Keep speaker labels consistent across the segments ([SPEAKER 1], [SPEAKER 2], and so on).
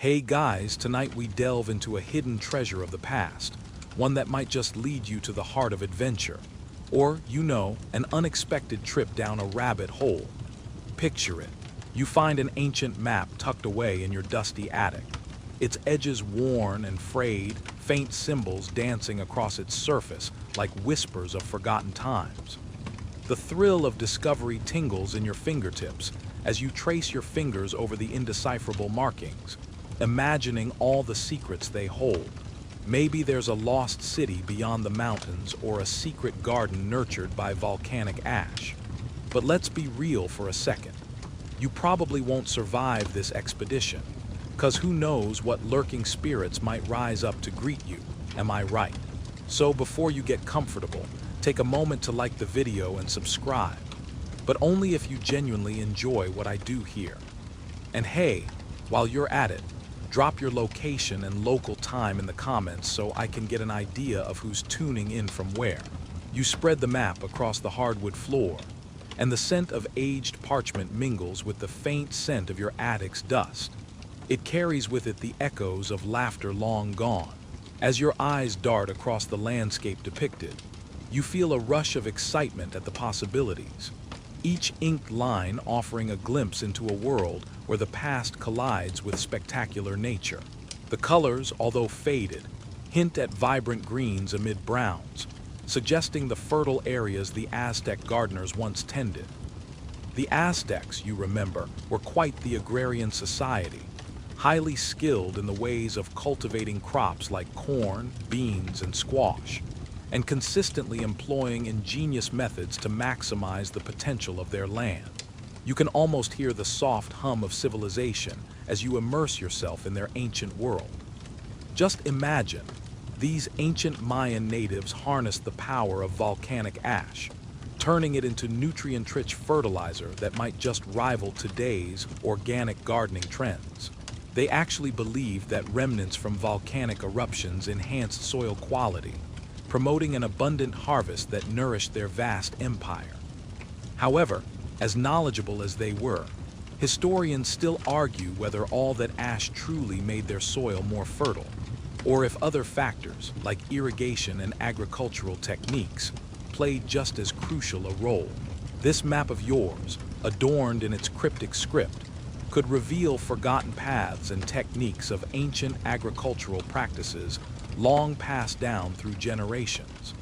[SPEAKER 1] Hey guys, tonight we delve into a hidden treasure of the past, one that might just lead you to the heart of adventure, or, an unexpected trip down a rabbit hole. Picture it. You find an ancient map tucked away in your dusty attic, its edges worn and frayed, faint symbols dancing across its surface like whispers of forgotten times. The thrill of discovery tingles in your fingertips as you trace your fingers over the indecipherable markings, imagining all the secrets they hold. Maybe there's a lost city beyond the mountains or a secret garden nurtured by volcanic ash. But let's be real for a second. You probably won't survive this expedition, 'cause who knows what lurking spirits might rise up to greet you, am I right? So before you get comfortable, take a moment to like the video and subscribe, but only if you genuinely enjoy what I do here. And hey, while you're at it, drop your location and local time in the comments so I can get an idea of who's tuning in from where. You spread the map across the hardwood floor, and the scent of aged parchment mingles with the faint scent of your attic's dust. It carries with it the echoes of laughter long gone. As your eyes dart across the landscape depicted, you feel a rush of excitement at the possibilities, each inked line offering a glimpse into a world where the past collides with spectacular nature. The colors, although faded, hint at vibrant greens amid browns, suggesting the fertile areas the Aztec gardeners once tended. The Aztecs, you remember, were quite the agrarian society, highly skilled in the ways of cultivating crops like corn, beans, and squash, and consistently employing ingenious methods to maximize the potential of their land. You can almost hear the soft hum of civilization as you immerse yourself in their ancient world. Just imagine, these ancient Mayan natives harnessed the power of volcanic ash, turning it into nutrient-rich fertilizer that might just rival today's organic gardening trends. They actually believed that remnants from volcanic eruptions enhanced soil quality, promoting an abundant harvest that nourished their vast empire. However, as knowledgeable as they were, historians still argue whether all that ash truly made their soil more fertile, or if other factors, like irrigation and agricultural techniques, played just as crucial a role. This map of yours, adorned in its cryptic script, could reveal forgotten paths and techniques of ancient agricultural practices long passed down through generations.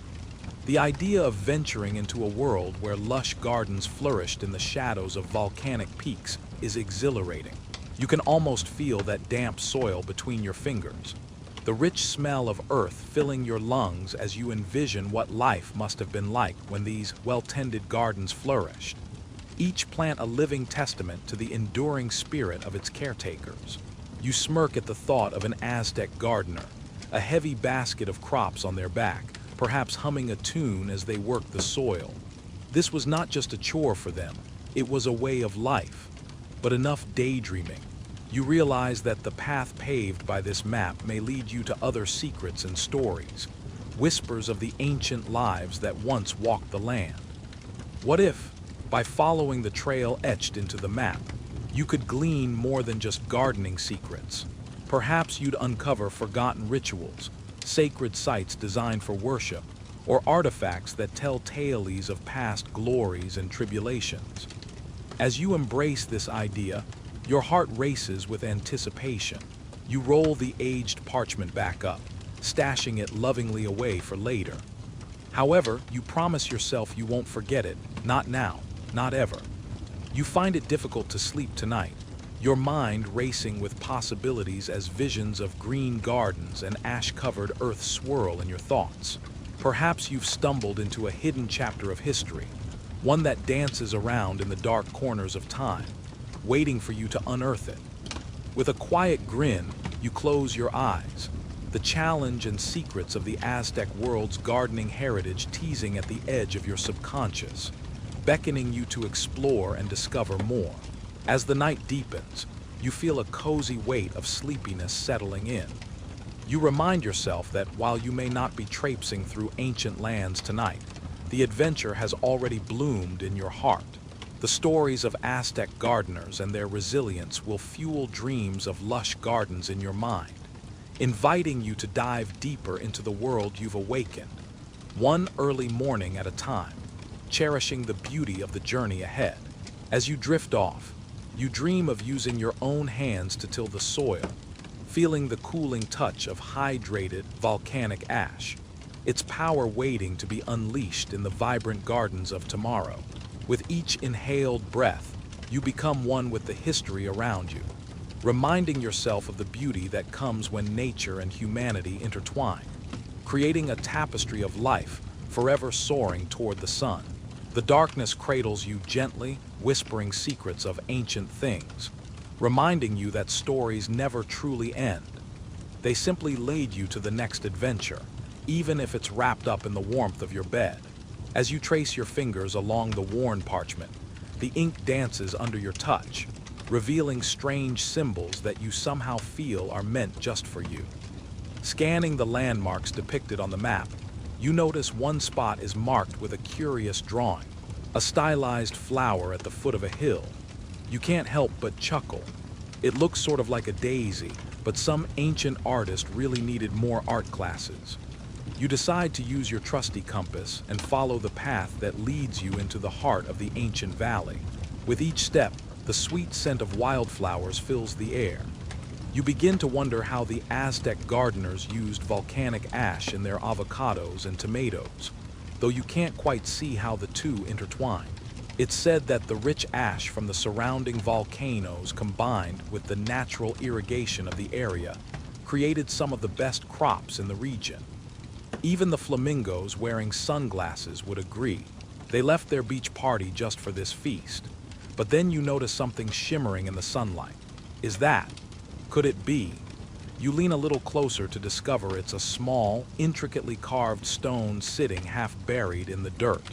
[SPEAKER 1] The idea of venturing into a world where lush gardens flourished in the shadows of volcanic peaks is exhilarating. You can almost feel that damp soil between your fingers, the rich smell of earth filling your lungs as you envision what life must have been like when these well-tended gardens flourished, each plant a living testament to the enduring spirit of its caretakers. You smirk at the thought of an Aztec gardener, a heavy basket of crops on their back, perhaps humming a tune as they worked the soil. This was not just a chore for them, it was a way of life. But enough daydreaming. You realize that the path paved by this map may lead you to other secrets and stories, whispers of the ancient lives that once walked the land. What if, by following the trail etched into the map, you could glean more than just gardening secrets? Perhaps you'd uncover forgotten rituals, sacred sites designed for worship, or artifacts that tell tales of past glories and tribulations. As you embrace this idea, your heart races with anticipation. You roll the aged parchment back up, stashing it lovingly away for later. However, you promise yourself you won't forget it, not now, not ever. You find it difficult to sleep tonight, your mind racing with possibilities as visions of green gardens and ash-covered earth swirl in your thoughts. Perhaps you've stumbled into a hidden chapter of history, one that dances around in the dark corners of time, waiting for you to unearth it. With a quiet grin, you close your eyes, the challenge and secrets of the Aztec world's gardening heritage teasing at the edge of your subconscious, beckoning you to explore and discover more. As the night deepens, you feel a cozy weight of sleepiness settling in. You remind yourself that while you may not be traipsing through ancient lands tonight, the adventure has already bloomed in your heart. The stories of Aztec gardeners and their resilience will fuel dreams of lush gardens in your mind, inviting you to dive deeper into the world you've awakened, one early morning at a time, cherishing the beauty of the journey ahead. As you drift off, you dream of using your own hands to till the soil, feeling the cooling touch of hydrated volcanic ash, its power waiting to be unleashed in the vibrant gardens of tomorrow. With each inhaled breath, you become one with the history around you, reminding yourself of the beauty that comes when nature and humanity intertwine, creating a tapestry of life forever soaring toward the sun. The darkness cradles you gently, whispering secrets of ancient things, reminding you that stories never truly end. They simply lead you to the next adventure, even if it's wrapped up in the warmth of your bed. As you trace your fingers along the worn parchment, the ink dances under your touch, revealing strange symbols that you somehow feel are meant just for you. Scanning the landmarks depicted on the map, you notice one spot is marked with a curious drawing, a stylized flower at the foot of a hill. You can't help but chuckle. It looks sort of like a daisy, but some ancient artist really needed more art classes. You decide to use your trusty compass and follow the path that leads you into the heart of the ancient valley. With each step, the sweet scent of wildflowers fills the air. You begin to wonder how the Aztec gardeners used volcanic ash in their avocados and tomatoes, though you can't quite see how the two intertwine. It's said that the rich ash from the surrounding volcanoes combined with the natural irrigation of the area created some of the best crops in the region. Even the flamingos wearing sunglasses would agree. They left their beach party just for this feast. But then you notice something shimmering in the sunlight. Could it be? You lean a little closer to discover it's a small, intricately carved stone sitting half buried in the dirt.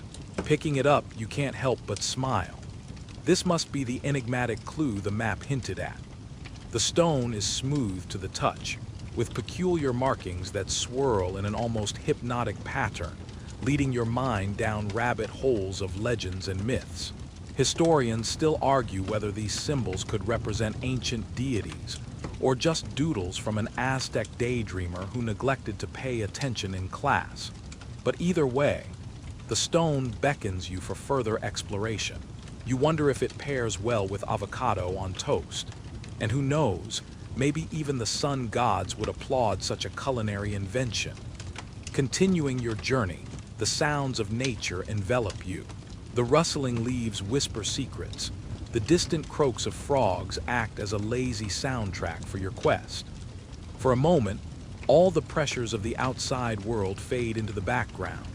[SPEAKER 1] Picking it up, you can't help but smile. This must be the enigmatic clue the map hinted at. The stone is smooth to the touch, with peculiar markings that swirl in an almost hypnotic pattern, leading your mind down rabbit holes of legends and myths. Historians still argue whether these symbols could represent ancient deities, or just doodles from an Aztec daydreamer who neglected to pay attention in class. But either way, the stone beckons you for further exploration. You wonder if it pairs well with avocado on toast. And who knows, maybe even the sun gods would applaud such a culinary invention. Continuing your journey, the sounds of nature envelop you. The rustling leaves whisper secrets. The distant croaks of frogs act as a lazy soundtrack for your quest. For a moment, all the pressures of the outside world fade into the background,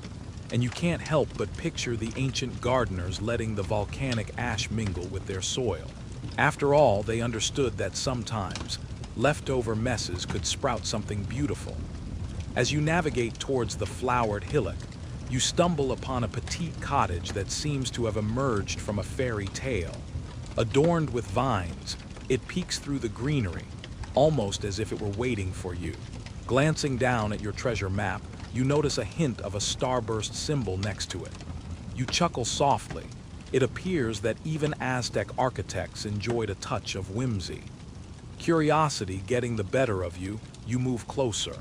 [SPEAKER 1] and you can't help but picture the ancient gardeners letting the volcanic ash mingle with their soil. After all, they understood that sometimes leftover messes could sprout something beautiful. As you navigate towards the flowered hillock, you stumble upon a petite cottage that seems to have emerged from a fairy tale. Adorned with vines, it peeks through the greenery, almost as if it were waiting for you. Glancing down at your treasure map, you notice a hint of a starburst symbol next to it. You chuckle softly. It appears that even Aztec architects enjoyed a touch of whimsy. Curiosity getting the better of you, you move closer.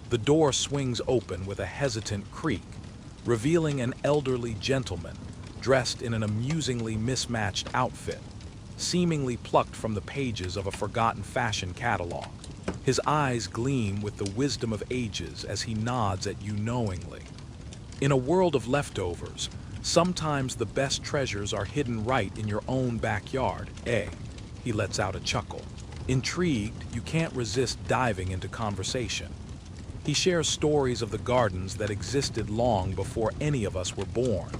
[SPEAKER 1] The door swings open with a hesitant creak, revealing an elderly gentleman dressed in an amusingly mismatched outfit, seemingly plucked from the pages of a forgotten fashion catalog. His eyes gleam with the wisdom of ages as he nods at you knowingly. In a world of leftovers, sometimes the best treasures are hidden right in your own backyard, eh? He lets out a chuckle. Intrigued, you can't resist diving into conversation. He shares stories of the gardens that existed long before any of us were born,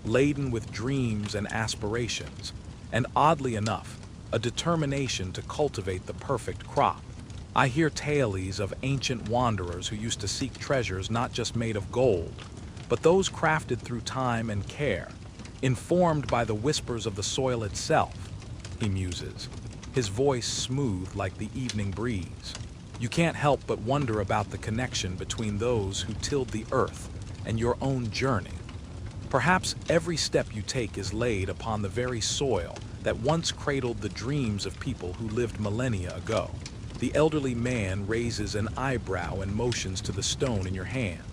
[SPEAKER 1] laden with dreams and aspirations, and oddly enough, a determination to cultivate the perfect crop. I hear tales of ancient wanderers who used to seek treasures not just made of gold, but those crafted through time and care, informed by the whispers of the soil itself, he muses, his voice smooth like the evening breeze. You can't help but wonder about the connection between those who tilled the earth and your own journey. Perhaps every step you take is laid upon the very soil that once cradled the dreams of people who lived millennia ago. The elderly man raises an eyebrow and motions to the stone in your hand.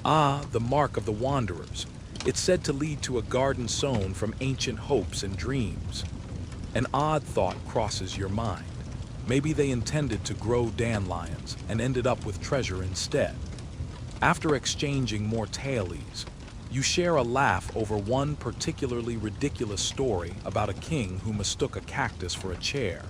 [SPEAKER 1] Ah, the mark of the wanderers. It's said to lead to a garden sown from ancient hopes and dreams. An odd thought crosses your mind. Maybe they intended to grow dandelions and ended up with treasure instead. After exchanging more tailies, you share a laugh over one particularly ridiculous story about a king who mistook a cactus for a chair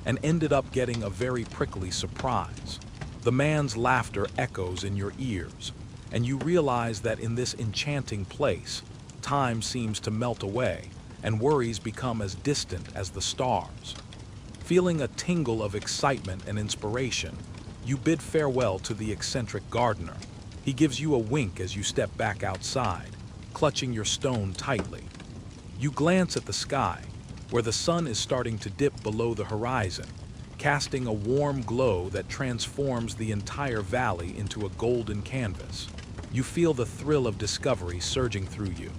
[SPEAKER 1] and ended up getting a very prickly surprise. The man's laughter echoes in your ears, and you realize that in this enchanting place, time seems to melt away and worries become as distant as the stars. Feeling a tingle of excitement and inspiration, you bid farewell to the eccentric gardener. He gives you a wink as you step back outside, clutching your stone tightly. You glance at the sky, where the sun is starting to dip below the horizon, casting a warm glow that transforms the entire valley into a golden canvas. You feel the thrill of discovery surging through you.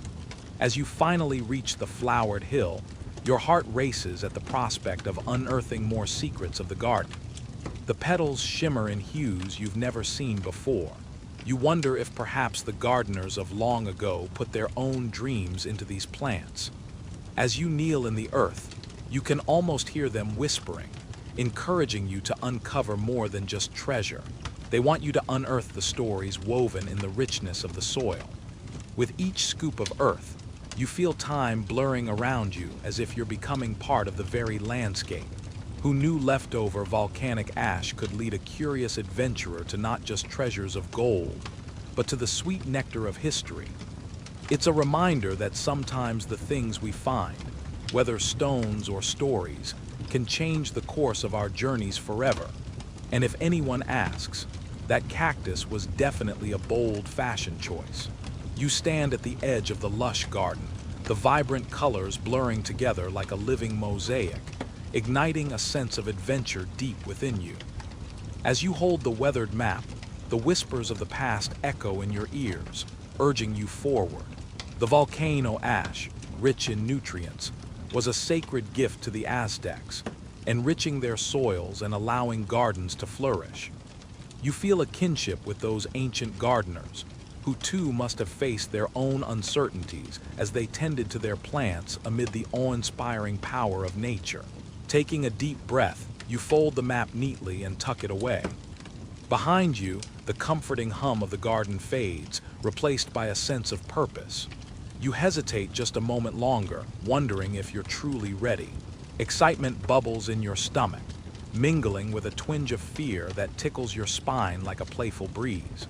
[SPEAKER 1] As you finally reach the flowered hill, your heart races at the prospect of unearthing more secrets of the garden. The petals shimmer in hues you've never seen before. You wonder if perhaps the gardeners of long ago put their own dreams into these plants. As you kneel in the earth, you can almost hear them whispering, encouraging you to uncover more than just treasure. They want you to unearth the stories woven in the richness of the soil. With each scoop of earth, you feel time blurring around you as if you're becoming part of the very landscape. Who knew leftover volcanic ash could lead a curious adventurer to not just treasures of gold, but to the sweet nectar of history? It's a reminder that sometimes the things we find, whether stones or stories, can change the course of our journeys forever. And if anyone asks, that cactus was definitely a bold fashion choice. You stand at the edge of the lush garden, the vibrant colors blurring together like a living mosaic, igniting a sense of adventure deep within you. As you hold the weathered map, the whispers of the past echo in your ears, urging you forward. The volcano ash, rich in nutrients, was a sacred gift to the Aztecs, enriching their soils and allowing gardens to flourish. You feel a kinship with those ancient gardeners, who too must have faced their own uncertainties as they tended to their plants amid the awe-inspiring power of nature. Taking a deep breath, you fold the map neatly and tuck it away. Behind you, the comforting hum of the garden fades, replaced by a sense of purpose. You hesitate just a moment longer, wondering if you're truly ready. Excitement bubbles in your stomach, mingling with a twinge of fear that tickles your spine like a playful breeze.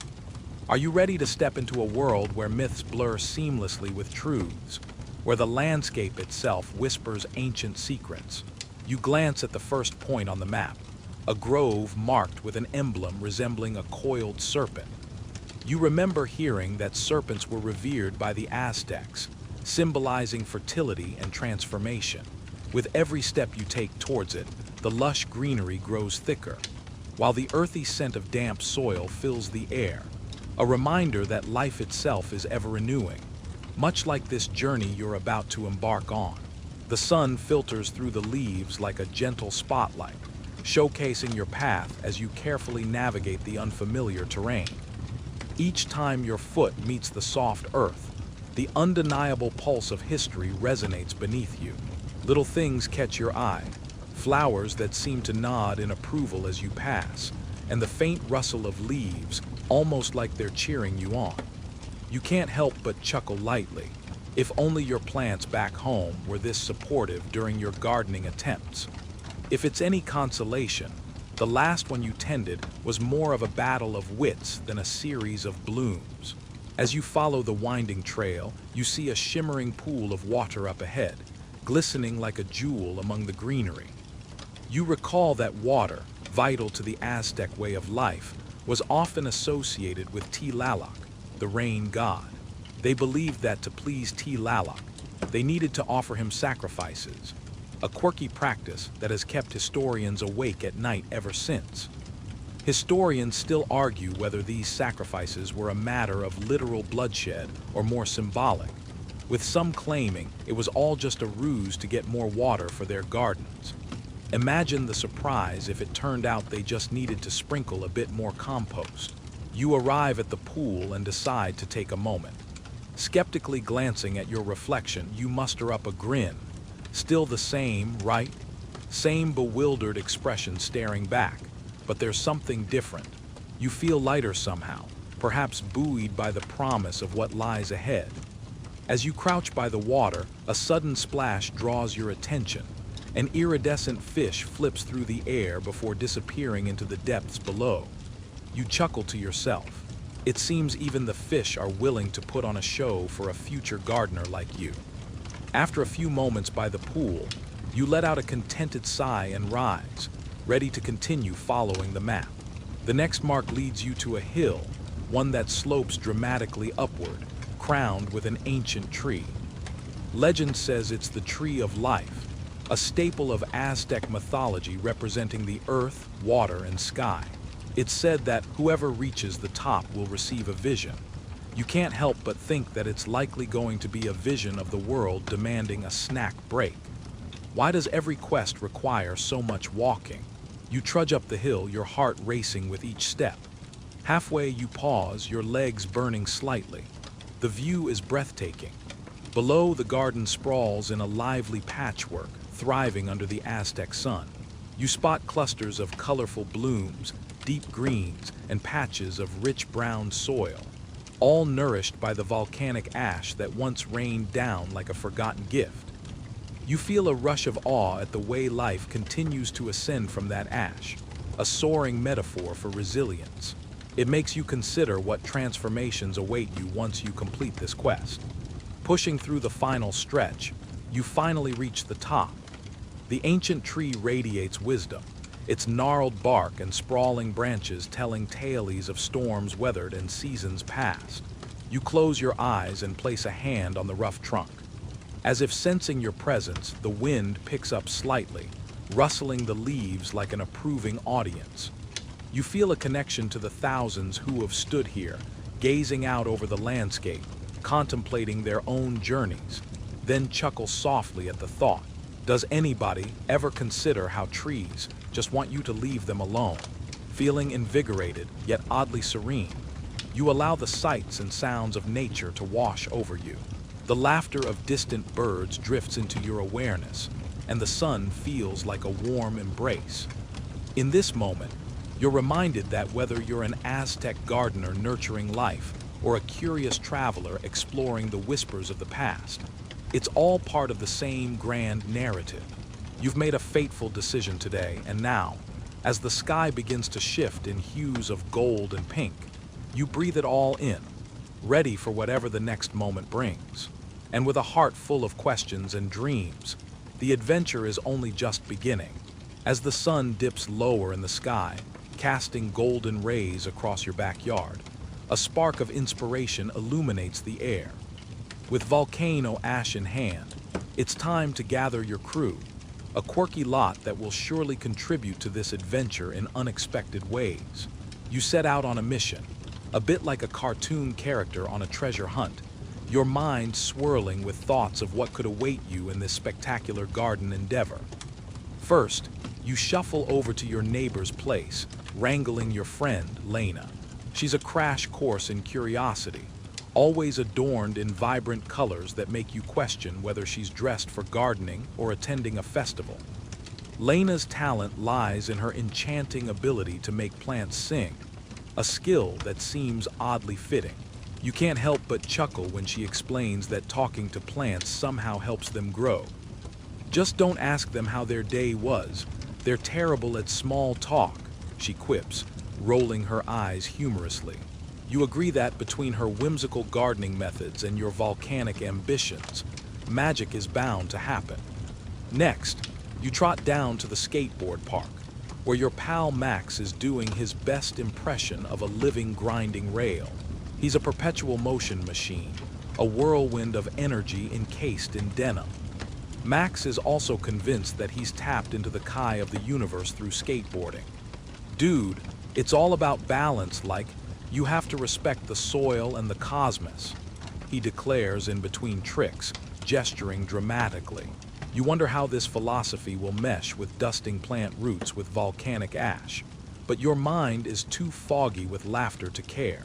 [SPEAKER 1] Are you ready to step into a world where myths blur seamlessly with truths, where the landscape itself whispers ancient secrets? You glance at the first point on the map, a grove marked with an emblem resembling a coiled serpent. You remember hearing that serpents were revered by the Aztecs, symbolizing fertility and transformation. With every step you take towards it, the lush greenery grows thicker, while the earthy scent of damp soil fills the air, a reminder that life itself is ever-renewing, much like this journey you're about to embark on. The sun filters through the leaves like a gentle spotlight, showcasing your path as you carefully navigate the unfamiliar terrain. Each time your foot meets the soft earth, the undeniable pulse of history resonates beneath you. Little things catch your eye, flowers that seem to nod in approval as you pass, and the faint rustle of leaves, almost like they're cheering you on. You can't help but chuckle lightly. If only your plants back home were this supportive during your gardening attempts. If it's any consolation, the last one you tended was more of a battle of wits than a series of blooms. As you follow the winding trail, you see a shimmering pool of water up ahead, glistening like a jewel among the greenery. You recall that water, vital to the Aztec way of life, was often associated with Tlaloc, the rain god. They believed that to please Tlaloc, they needed to offer him sacrifices, a quirky practice that has kept historians awake at night ever since. Historians still argue whether these sacrifices were a matter of literal bloodshed or more symbolic, with some claiming it was all just a ruse to get more water for their gardens. Imagine the surprise if it turned out they just needed to sprinkle a bit more compost. You arrive at the pool and decide to take a moment. Skeptically glancing at your reflection, you muster up a grin. Still the same, right? Same bewildered expression staring back, but there's something different. You feel lighter somehow, perhaps buoyed by the promise of what lies ahead. As you crouch by the water, a sudden splash draws your attention. An iridescent fish flips through the air before disappearing into the depths below. You chuckle to yourself. It seems even the fish are willing to put on a show for a future gardener like you. After a few moments by the pool, you let out a contented sigh and rise, ready to continue following the map. The next mark leads you to a hill, one that slopes dramatically upward, crowned with an ancient tree. Legend says it's the Tree of Life, a staple of Aztec mythology representing the earth, water, and sky. It's said that whoever reaches the top will receive a vision. You can't help but think that it's likely going to be a vision of the world demanding a snack break. Why does every quest require so much walking? You trudge up the hill, your heart racing with each step. Halfway you pause, your legs burning slightly. The view is breathtaking. Below, the garden sprawls in a lively patchwork, thriving under the Aztec sun. You spot clusters of colorful blooms, deep greens, and patches of rich brown soil, all nourished by the volcanic ash that once rained down like a forgotten gift. You feel a rush of awe at the way life continues to ascend from that ash, a soaring metaphor for resilience. It makes you consider what transformations await you once you complete this quest. Pushing through the final stretch, you finally reach the top. The ancient tree radiates wisdom, its gnarled bark and sprawling branches telling tales of storms weathered and seasons past. You close your eyes and place a hand on the rough trunk. As if sensing your presence, the wind picks up slightly, rustling the leaves like an approving audience. You feel a connection to the thousands who have stood here, gazing out over the landscape, contemplating their own journeys, then chuckle softly at the thought. Does anybody ever consider how trees just want you to leave them alone? Feeling invigorated, yet oddly serene, you allow the sights and sounds of nature to wash over you. The laughter of distant birds drifts into your awareness, and the sun feels like a warm embrace. In this moment, you're reminded that whether you're an Aztec gardener nurturing life or a curious traveler exploring the whispers of the past, it's all part of the same grand narrative. You've made a fateful decision today, and now, as the sky begins to shift in hues of gold and pink, you breathe it all in, ready for whatever the next moment brings. And with a heart full of questions and dreams, the adventure is only just beginning. As the sun dips lower in the sky, casting golden rays across your backyard, a spark of inspiration illuminates the air. With Volcano ash in hand, it's time to gather your crew, a quirky lot that will surely contribute to this adventure in unexpected ways. You set out on a mission, a bit like a cartoon character on a treasure hunt, your mind swirling with thoughts of what could await you in this spectacular garden endeavor. First, you shuffle over to your neighbor's place, wrangling your friend, Lena. She's a crash course in curiosity, always adorned in vibrant colors that make you question whether she's dressed for gardening or attending a festival. Lena's talent lies in her enchanting ability to make plants sing, a skill that seems oddly fitting. You can't help but chuckle when she explains that talking to plants somehow helps them grow. Just don't ask them how their day was. They're terrible at small talk, she quips, rolling her eyes humorously. You agree that between her whimsical gardening methods and your volcanic ambitions, magic is bound to happen. Next, you trot down to the skateboard park, where your pal Max is doing his best impression of a living grinding rail. He's a perpetual motion machine, a whirlwind of energy encased in denim. Max is also convinced that he's tapped into the chi of the universe through skateboarding. Dude, It's all about balance, like, you have to respect the soil and the cosmos, he declares in between tricks, gesturing dramatically. You wonder how this philosophy will mesh with dusting plant roots with volcanic ash, but your mind is too foggy with laughter to care.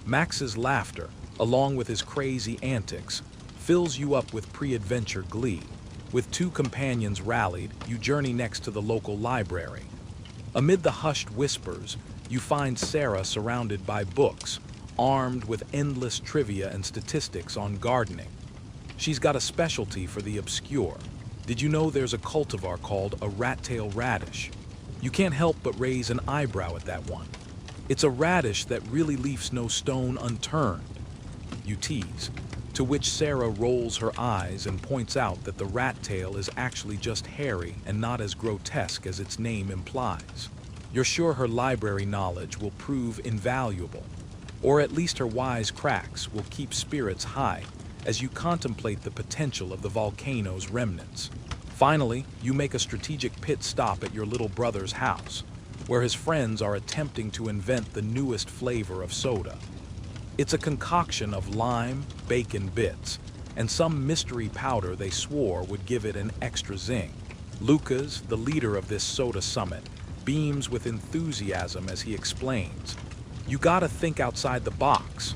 [SPEAKER 1] Max's laughter, along with his crazy antics, fills you up with pre-adventure glee. With two companions rallied, you journey next to the local library. Amid the hushed whispers, you find Sarah surrounded by books, armed with endless trivia and statistics on gardening. She's got a specialty for the obscure. Did you know there's a cultivar called a rat-tail radish? You can't help but raise an eyebrow at that one. It's a radish that really leaves no stone unturned, you tease, to which Sarah rolls her eyes and points out that the rat tail is actually just hairy and not as grotesque as its name implies. You're sure her library knowledge will prove invaluable, or at least her wise cracks will keep spirits high as you contemplate the potential of the volcano's remnants. Finally, you make a strategic pit stop at your little brother's house, where his friends are attempting to invent the newest flavor of soda. It's a concoction of lime, bacon bits, and some mystery powder they swore would give it an extra zing. Lucas, the leader of this soda summit, beams with enthusiasm as he explains. You gotta think outside the box.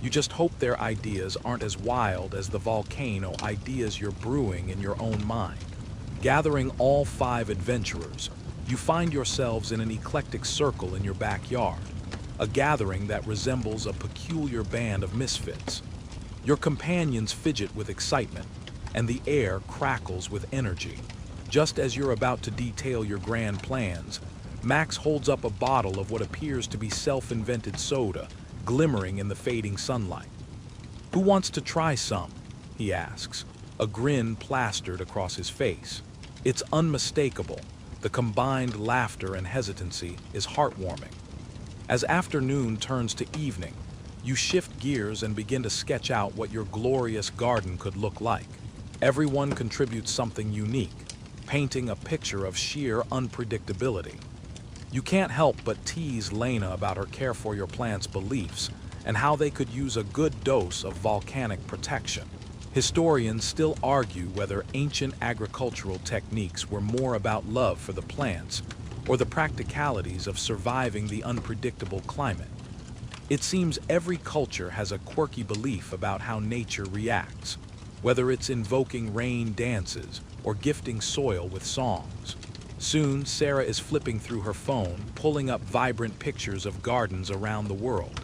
[SPEAKER 1] You just hope their ideas aren't as wild as the volcano ideas you're brewing in your own mind. Gathering all 5 adventurers, you find yourselves in an eclectic circle in your backyard. A gathering that resembles a peculiar band of misfits. Your companions fidget with excitement, and the air crackles with energy. Just as you're about to detail your grand plans, Max holds up a bottle of what appears to be self-invented soda, glimmering in the fading sunlight. "Who wants to try some?" he asks, a grin plastered across his face. It's unmistakable. The combined laughter and hesitancy is heartwarming. As afternoon turns to evening, you shift gears and begin to sketch out what your glorious garden could look like. Everyone contributes something unique, painting a picture of sheer unpredictability. You can't help but tease Lena about her care for your plants' beliefs and how they could use a good dose of volcanic protection. Historians still argue whether ancient agricultural techniques were more about love for the plants or the practicalities of surviving the unpredictable climate. It seems every culture has a quirky belief about how nature reacts, whether it's invoking rain dances or gifting soil with songs. Soon, Sarah is flipping through her phone, pulling up vibrant pictures of gardens around the world.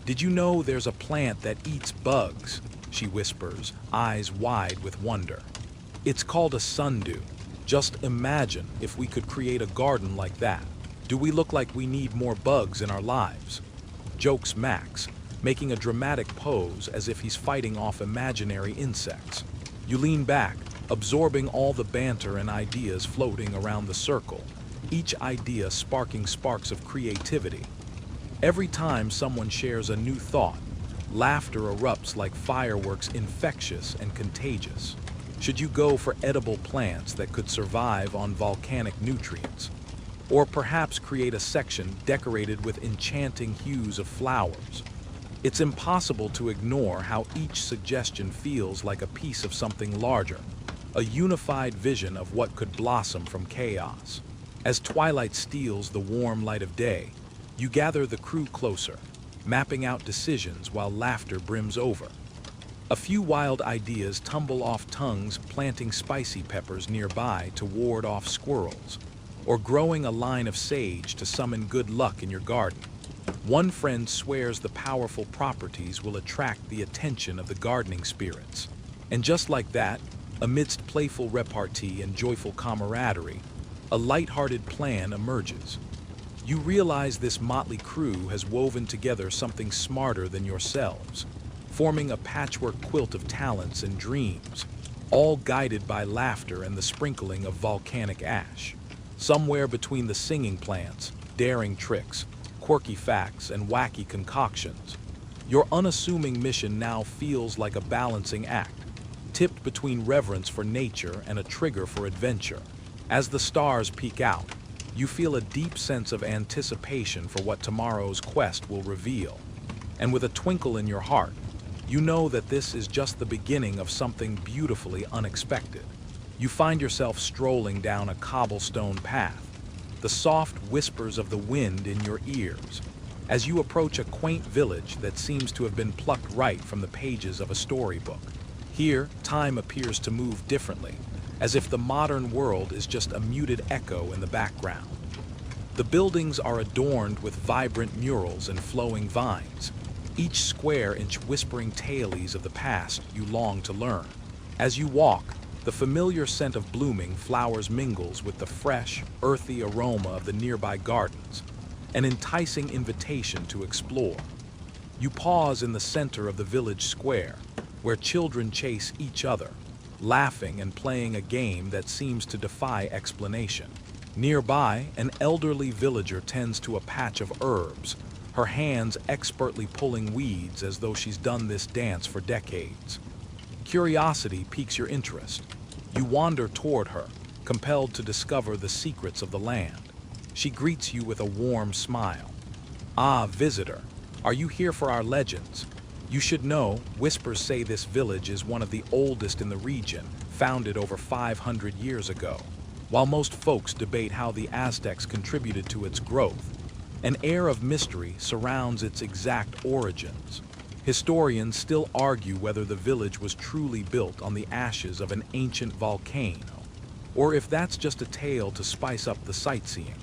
[SPEAKER 1] "Did you know there's a plant that eats bugs?" she whispers, eyes wide with wonder. "It's called a sundew. Just imagine if we could create a garden like that. Do we look like we need more bugs in our lives?" Jokes Max, making a dramatic pose as if he's fighting off imaginary insects. You lean back, absorbing all the banter and ideas floating around the circle, each idea sparking sparks of creativity. Every time someone shares a new thought, laughter erupts like fireworks, infectious and contagious. Should you go for edible plants that could survive on volcanic nutrients? Or perhaps create a section decorated with enchanting hues of flowers? It's impossible to ignore how each suggestion feels like a piece of something larger, a unified vision of what could blossom from chaos. As twilight steals the warm light of day, you gather the crew closer, mapping out decisions while laughter brims over. A few wild ideas tumble off tongues, planting spicy peppers nearby to ward off squirrels, or growing a line of sage to summon good luck in your garden. One friend swears the powerful properties will attract the attention of the gardening spirits. And just like that, amidst playful repartee and joyful camaraderie, a light-hearted plan emerges. You realize this motley crew has woven together something smarter than yourselves, forming a patchwork quilt of talents and dreams, all guided by laughter and the sprinkling of volcanic ash. Somewhere between the singing plants, daring tricks, quirky facts, and wacky concoctions, your unassuming mission now feels like a balancing act, tipped between reverence for nature and a trigger for adventure. As the stars peek out, You feel a deep sense of anticipation for what tomorrow's quest will reveal. And with a twinkle in your heart, you know that this is just the beginning of something beautifully unexpected. You find yourself strolling down a cobblestone path, the soft whispers of the wind in your ears, as you approach a quaint village that seems to have been plucked right from the pages of a storybook. Here, time appears to move differently, as if the modern world is just a muted echo in the background. The buildings are adorned with vibrant murals and flowing vines, each square inch whispering tales of the past you long to learn. As you walk, the familiar scent of blooming flowers mingles with the fresh, earthy aroma of the nearby gardens, an enticing invitation to explore. You pause in the center of the village square, where children chase each other, laughing and playing a game that seems to defy explanation. Nearby, an elderly villager tends to a patch of herbs, her hands expertly pulling weeds as though she's done this dance for decades. Curiosity piques your interest. You wander toward her, compelled to discover the secrets of the land. She greets you with a warm smile. "Ah, visitor, are you here for our legends? You should know, whispers say this village is one of the oldest in the region, founded over 500 years ago. While most folks debate how the Aztecs contributed to its growth, an air of mystery surrounds its exact origins. Historians still argue whether the village was truly built on the ashes of an ancient volcano, or if that's just a tale to spice up the sightseeing.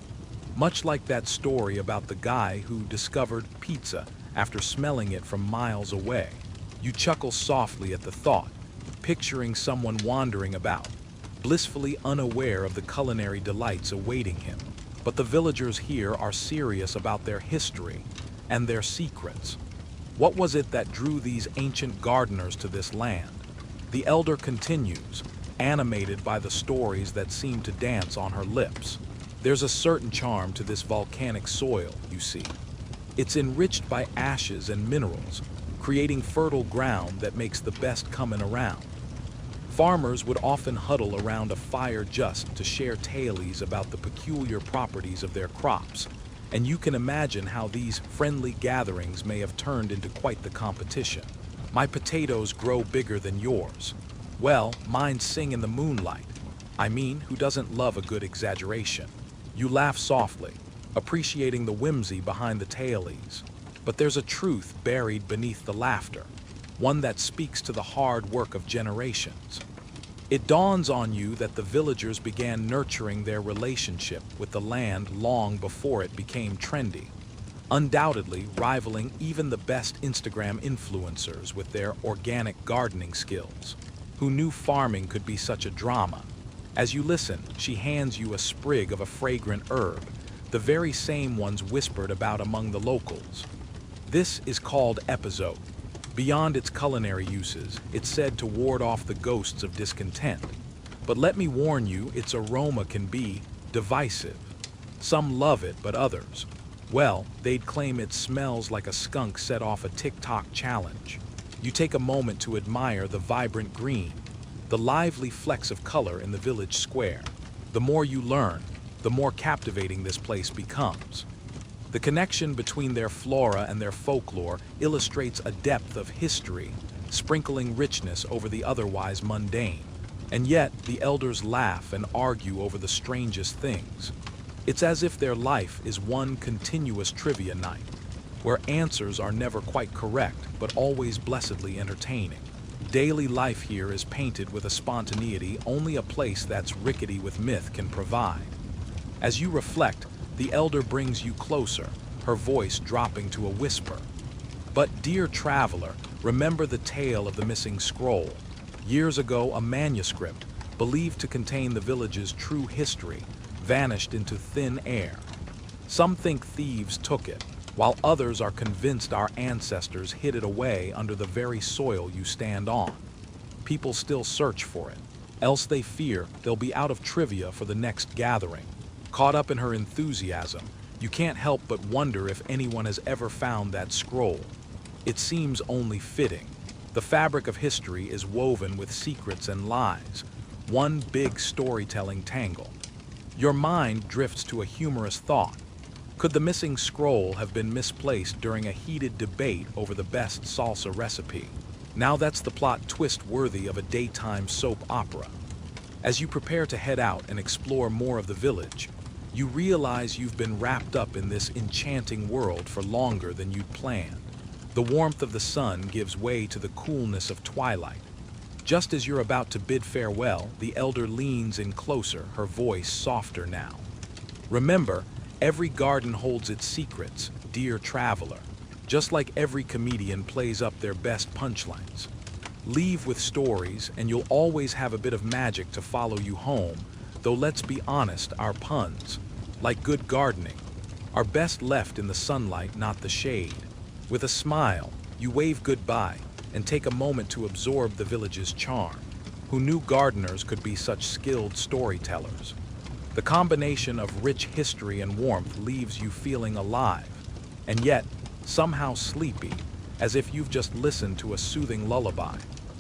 [SPEAKER 1] Much like that story about the guy who discovered pizza after smelling it from miles away. You chuckle softly at the thought, picturing someone wandering about, blissfully unaware of the culinary delights awaiting him. But the villagers here are serious about their history and their secrets. What was it that drew these ancient gardeners to this land? The elder continues, animated by the stories that seem to dance on her lips. There's a certain charm to this volcanic soil, you see. It's enriched by ashes and minerals, creating fertile ground that makes the best coming around. Farmers would often huddle around a fire just to share tales about the peculiar properties of their crops, and you can imagine how these friendly gatherings may have turned into quite the competition. "My potatoes grow bigger than yours. Well, mine sing in the moonlight. I mean, who doesn't love a good exaggeration?" You laugh softly, appreciating the whimsy behind the tales. But there's a truth buried beneath the laughter, one that speaks to the hard work of generations. It dawns on you that the villagers began nurturing their relationship with the land long before it became trendy, undoubtedly rivaling even the best Instagram influencers with their organic gardening skills. Who knew farming could be such a drama? As you listen, she hands you a sprig of a fragrant herb, the very same ones whispered about among the locals. This is called episode. Beyond its culinary uses, it's said to ward off the ghosts of discontent. But let me warn you, its aroma can be divisive. Some love it, but others, well, they'd claim it smells like a skunk set off a TikTok challenge. You take a moment to admire the vibrant green, the lively flecks of color in the village square. The more you learn, the more captivating this place becomes. The connection between their flora and their folklore illustrates a depth of history, sprinkling richness over the otherwise mundane. And yet, the elders laugh and argue over the strangest things. It's as if their life is one continuous trivia night, where answers are never quite correct, but always blessedly entertaining. Daily life here is painted with a spontaneity only a place that's rickety with myth can provide. As you reflect, the elder brings you closer, her voice dropping to a whisper. But, dear traveler, remember the tale of the missing scroll. Years ago, a manuscript, believed to contain the village's true history, vanished into thin air. Some think thieves took it, while others are convinced our ancestors hid it away under the very soil you stand on. People still search for it, else they fear they'll be out of trivia for the next gathering. Caught up in her enthusiasm, you can't help but wonder if anyone has ever found that scroll. It seems only fitting. The fabric of history is woven with secrets and lies, one big storytelling tangle. Your mind drifts to a humorous thought. Could the missing scroll have been misplaced during a heated debate over the best salsa recipe? Now that's the plot twist worthy of a daytime soap opera. As you prepare to head out and explore more of the village, you realize you've been wrapped up in this enchanting world for longer than you'd planned. The warmth of the sun gives way to the coolness of twilight. Just as you're about to bid farewell, the elder leans in closer, her voice softer now. Remember, every garden holds its secrets, dear traveler, just like every comedian plays up their best punchlines. Leave with stories, and you'll always have a bit of magic to follow you home, though let's be honest, our puns, like good gardening, are best left in the sunlight, not the shade. With a smile, you wave goodbye and take a moment to absorb the village's charm. Who knew gardeners could be such skilled storytellers? The combination of rich history and warmth leaves you feeling alive, and yet somehow sleepy, as if you've just listened to a soothing lullaby.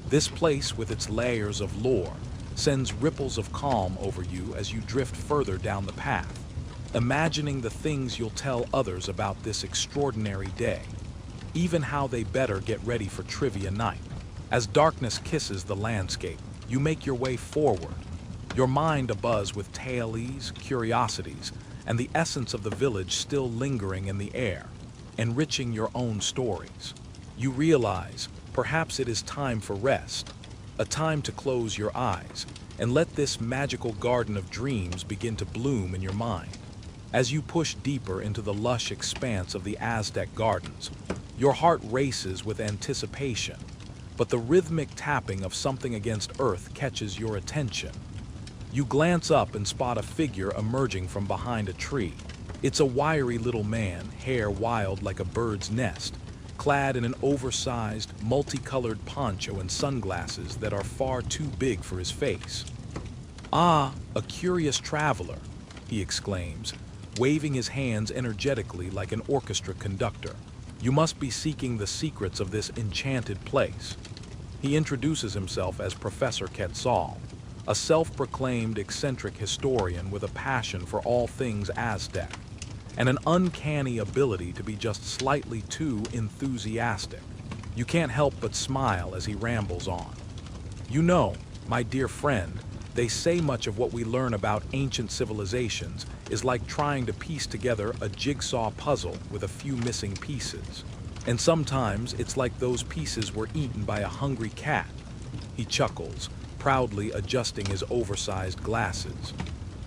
[SPEAKER 1] This place, with its layers of lore, sends ripples of calm over you as you drift further down the path, imagining the things you'll tell others about this extraordinary day, even how they better get ready for trivia night. As darkness kisses the landscape, you make your way forward, your mind abuzz with tales, curiosities, and the essence of the village still lingering in the air, enriching your own stories. You realize, perhaps it is time for rest, a time to close your eyes and let this magical garden of dreams begin to bloom in your mind. As you push deeper into the lush expanse of the Aztec gardens, your heart races with anticipation, but the rhythmic tapping of something against earth catches your attention. You glance up and spot a figure emerging from behind a tree. It's a wiry little man, hair wild like a bird's nest, clad in an oversized, multicolored poncho and sunglasses that are far too big for his face. "Ah, a curious traveler," he exclaims, waving his hands energetically like an orchestra conductor. "You must be seeking the secrets of this enchanted place." He introduces himself as Professor Quetzal, a self-proclaimed eccentric historian with a passion for all things Aztec, and an uncanny ability to be just slightly too enthusiastic. You can't help but smile as he rambles on. "You know, my dear friend, they say much of what we learn about ancient civilizations is like trying to piece together a jigsaw puzzle with a few missing pieces. And sometimes it's like those pieces were eaten by a hungry cat." He chuckles, proudly adjusting his oversized glasses.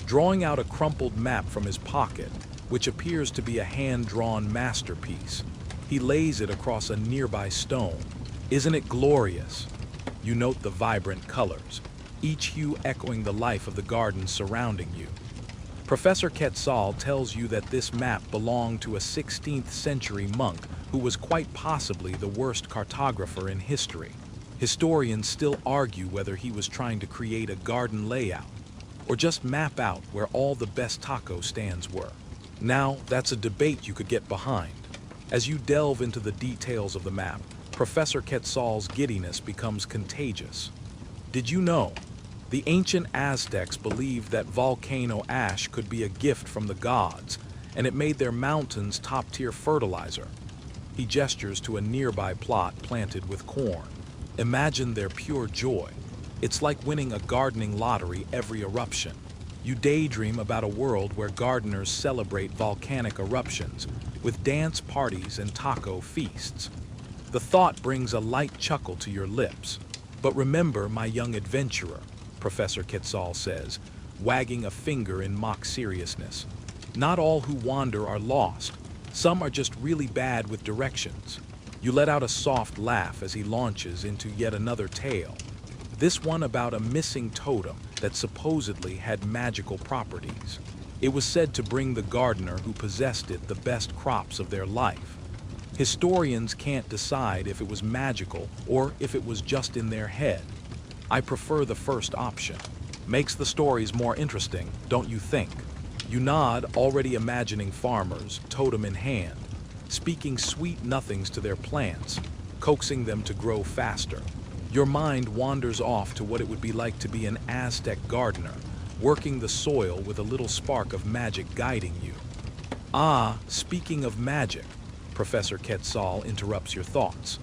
[SPEAKER 1] Drawing out a crumpled map from his pocket, which appears to be a hand-drawn masterpiece, he lays it across a nearby stone. "Isn't it glorious?" You note the vibrant colors, each hue echoing the life of the gardens surrounding you. Professor Quetzal tells you that this map belonged to a 16th century monk who was quite possibly the worst cartographer in history. Historians still argue whether he was trying to create a garden layout or just map out where all the best taco stands were. Now, that's a debate you could get behind. As you delve into the details of the map, Professor Quetzal's giddiness becomes contagious. Did you know? The ancient Aztecs believed that volcano ash could be a gift from the gods, and it made their mountains top-tier fertilizer. He gestures to a nearby plot planted with corn. Imagine their pure joy. It's like winning a gardening lottery every eruption. You daydream about a world where gardeners celebrate volcanic eruptions with dance parties and taco feasts. The thought brings a light chuckle to your lips. "But remember, my young adventurer," Professor Quetzal says, wagging a finger in mock seriousness. "Not all who wander are lost. Some are just really bad with directions." You let out a soft laugh as he launches into yet another tale, this one about a missing totem that supposedly had magical properties. It was said to bring the gardener who possessed it the best crops of their life. Historians can't decide if it was magical or if it was just in their head. I prefer the first option. Makes the stories more interesting, don't you think? You nod, already imagining farmers, totem in hand, speaking sweet nothings to their plants, coaxing them to grow faster. Your mind wanders off to what it would be like to be an Aztec gardener, working the soil with a little spark of magic guiding you. Ah, speaking of magic, Professor Quetzal interrupts your thoughts.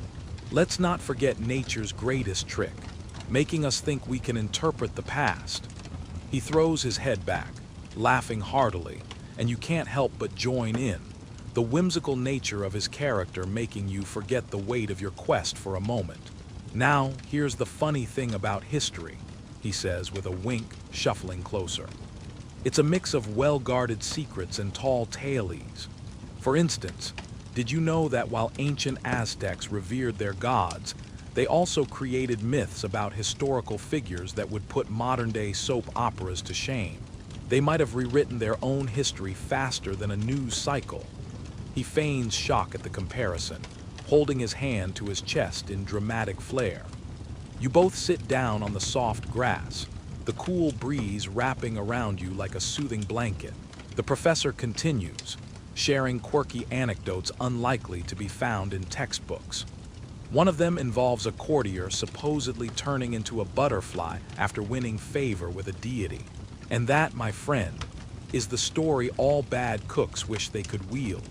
[SPEAKER 1] Let's not forget nature's greatest trick, making us think we can interpret the past. He throws his head back, laughing heartily, and you can't help but join in, the whimsical nature of his character making you forget the weight of your quest for a moment. Now, here's the funny thing about history, he says with a wink, shuffling closer. It's a mix of well-guarded secrets and tall tales. For instance, did you know that while ancient Aztecs revered their gods, they also created myths about historical figures that would put modern-day soap operas to shame? They might have rewritten their own history faster than a news cycle. He feigns shock at the comparison, holding his hand to his chest in dramatic flair. You both sit down on the soft grass, the cool breeze wrapping around you like a soothing blanket. The professor continues, sharing quirky anecdotes unlikely to be found in textbooks. One of them involves a courtier supposedly turning into a butterfly after winning favor with a deity. And that, my friend, is the story all bad cooks wish they could wield,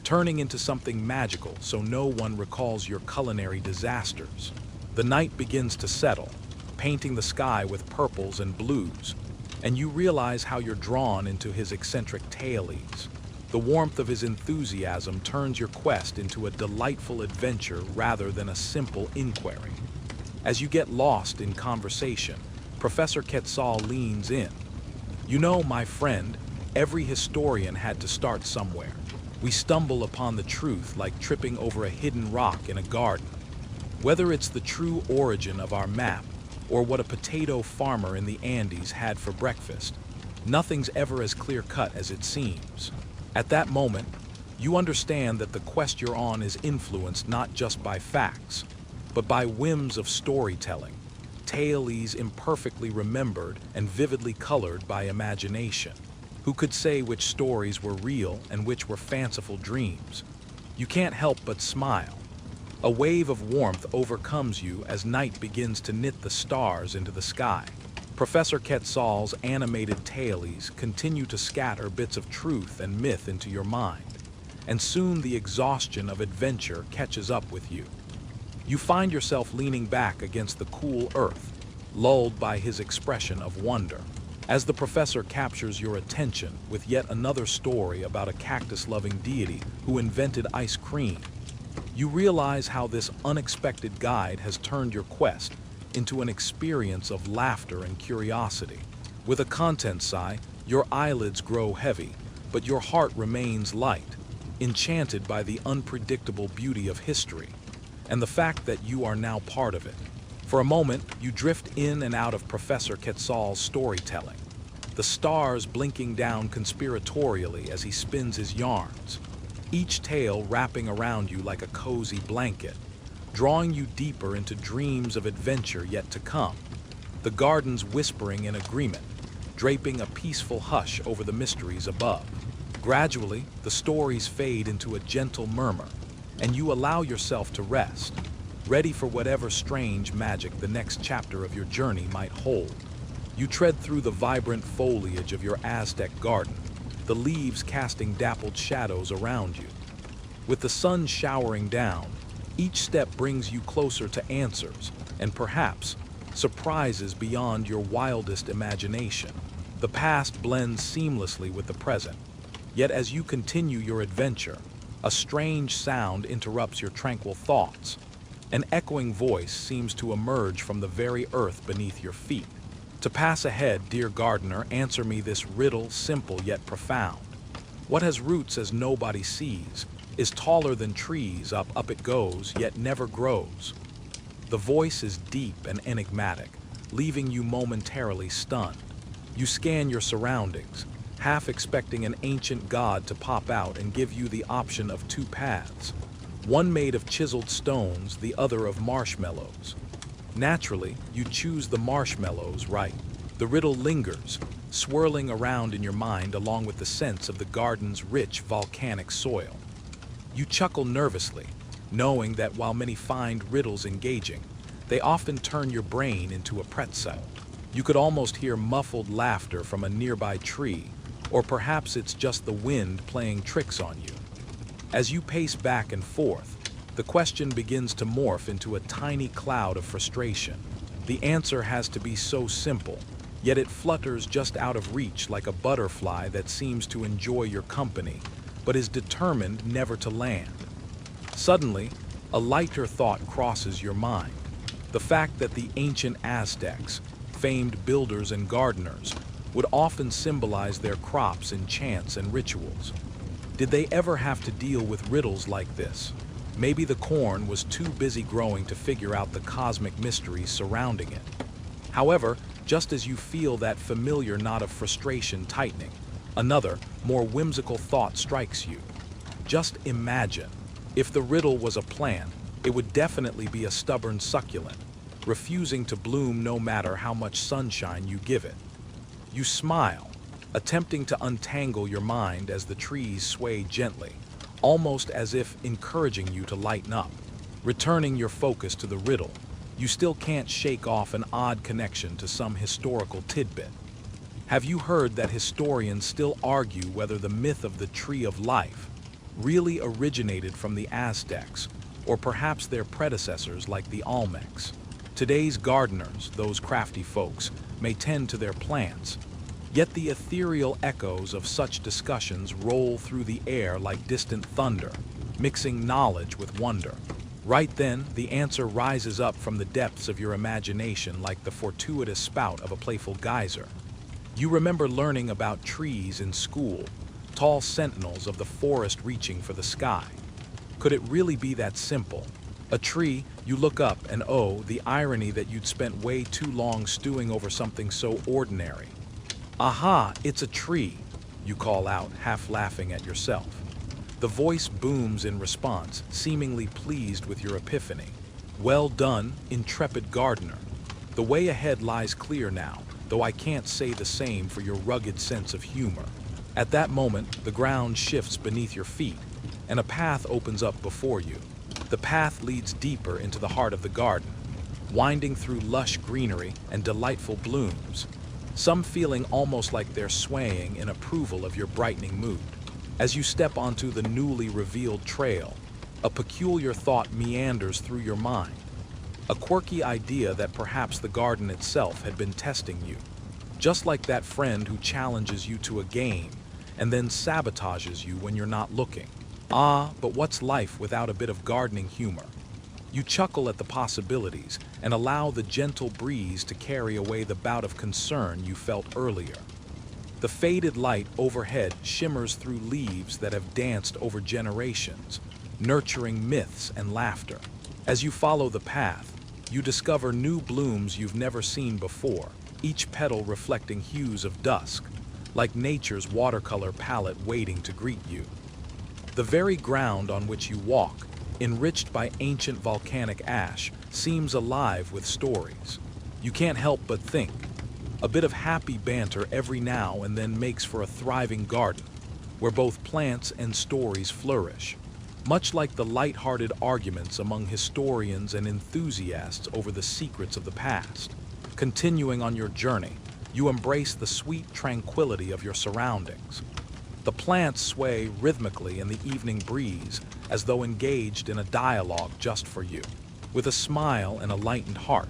[SPEAKER 1] turning into something magical so no one recalls your culinary disasters. The night begins to settle, painting the sky with purples and blues, and you realize how you're drawn into his eccentric tales. The warmth of his enthusiasm turns your quest into a delightful adventure rather than a simple inquiry. As you get lost in conversation, Professor Quetzal leans in. You know, my friend, every historian had to start somewhere. We stumble upon the truth like tripping over a hidden rock in a garden. Whether it's the true origin of our map or what a potato farmer in the Andes had for breakfast, nothing's ever as clear-cut as it seems. At that moment, you understand that the quest you're on is influenced not just by facts, but by whims of storytelling, tales imperfectly remembered and vividly colored by imagination. Who could say which stories were real and which were fanciful dreams? You can't help but smile. A wave of warmth overcomes you as night begins to knit the stars into the sky. Professor Quetzal's animated tales continue to scatter bits of truth and myth into your mind, and soon the exhaustion of adventure catches up with you. You find yourself leaning back against the cool earth, lulled by his expression of wonder, as the professor captures your attention with yet another story about a cactus-loving deity who invented ice cream. You realize how this unexpected guide has turned your quest into an experience of laughter and curiosity. With a content sigh, your eyelids grow heavy, but your heart remains light, enchanted by the unpredictable beauty of history, and the fact that you are now part of it. For a moment, you drift in and out of Professor Quetzal's storytelling, the stars blinking down conspiratorially as he spins his yarns, each tale wrapping around you like a cozy blanket, drawing you deeper into dreams of adventure yet to come. The gardens whispering in agreement, draping a peaceful hush over the mysteries above. Gradually, the stories fade into a gentle murmur, and you allow yourself to rest, ready for whatever strange magic the next chapter of your journey might hold. You tread through the vibrant foliage of your Aztec garden, the leaves casting dappled shadows around you. With the sun showering down, each step brings you closer to answers and perhaps surprises beyond your wildest imagination. The past blends seamlessly with the present, yet as you continue your adventure, a strange sound interrupts your tranquil thoughts. An echoing voice seems to emerge from the very earth beneath your feet. To pass ahead, dear gardener, answer me this riddle, simple yet profound. What has roots as nobody sees, is taller than trees, up it goes, yet never grows? The voice is deep and enigmatic, leaving you momentarily stunned. You scan your surroundings, half expecting an ancient god to pop out and give you the option of two paths, one made of chiseled stones, the other of marshmallows. Naturally, you choose the marshmallows, right? The riddle lingers, swirling around in your mind along with the sense of the garden's rich volcanic soil. You chuckle nervously, knowing that while many find riddles engaging, they often turn your brain into a pretzel. You could almost hear muffled laughter from a nearby tree, or perhaps it's just the wind playing tricks on you. As you pace back and forth, the question begins to morph into a tiny cloud of frustration. The answer has to be so simple, yet it flutters just out of reach like a butterfly that seems to enjoy your company, but is determined never to land. Suddenly, a lighter thought crosses your mind. The fact that the ancient Aztecs, famed builders and gardeners, would often symbolize their crops in chants and rituals. Did they ever have to deal with riddles like this? Maybe the corn was too busy growing to figure out the cosmic mysteries surrounding it. However, just as you feel that familiar knot of frustration tightening, another, more whimsical thought strikes you. Just imagine, if the riddle was a plant, it would definitely be a stubborn succulent, refusing to bloom no matter how much sunshine you give it. You smile, attempting to untangle your mind as the trees sway gently, almost as if encouraging you to lighten up. Returning your focus to the riddle, you still can't shake off an odd connection to some historical tidbit. Have you heard that historians still argue whether the myth of the Tree of Life really originated from the Aztecs, or perhaps their predecessors like the Olmecs? Today's gardeners, those crafty folks, may tend to their plants, yet the ethereal echoes of such discussions roll through the air like distant thunder, mixing knowledge with wonder. Right then, the answer rises up from the depths of your imagination like the fortuitous spout of a playful geyser. You remember learning about trees in school, tall sentinels of the forest reaching for the sky. Could it really be that simple? A tree, you look up and oh, the irony that you'd spent way too long stewing over something so ordinary. Aha, it's a tree, you call out, half laughing at yourself. The voice booms in response, seemingly pleased with your epiphany. Well done, intrepid gardener. The way ahead lies clear now, though I can't say the same for your rugged sense of humor. At that moment, the ground shifts beneath your feet, and a path opens up before you. The path leads deeper into the heart of the garden, winding through lush greenery and delightful blooms, some feeling almost like they're swaying in approval of your brightening mood. As you step onto the newly revealed trail, a peculiar thought meanders through your mind, a quirky idea that perhaps the garden itself had been testing you, just like that friend who challenges you to a game and then sabotages you when you're not looking. Ah, but what's life without a bit of gardening humor? You chuckle at the possibilities and allow the gentle breeze to carry away the bout of concern you felt earlier. The faded light overhead shimmers through leaves that have danced over generations, nurturing myths and laughter. As you follow the path, you discover new blooms you've never seen before, each petal reflecting hues of dusk, like nature's watercolor palette waiting to greet you. The very ground on which you walk, enriched by ancient volcanic ash, seems alive with stories. You can't help but think. A bit of happy banter every now and then makes for a thriving garden, where both plants and stories flourish, much like the light-hearted arguments among historians and enthusiasts over the secrets of the past. Continuing on your journey, you embrace the sweet tranquility of your surroundings. The plants sway rhythmically in the evening breeze, as though engaged in a dialogue just for you. With a smile and a lightened heart,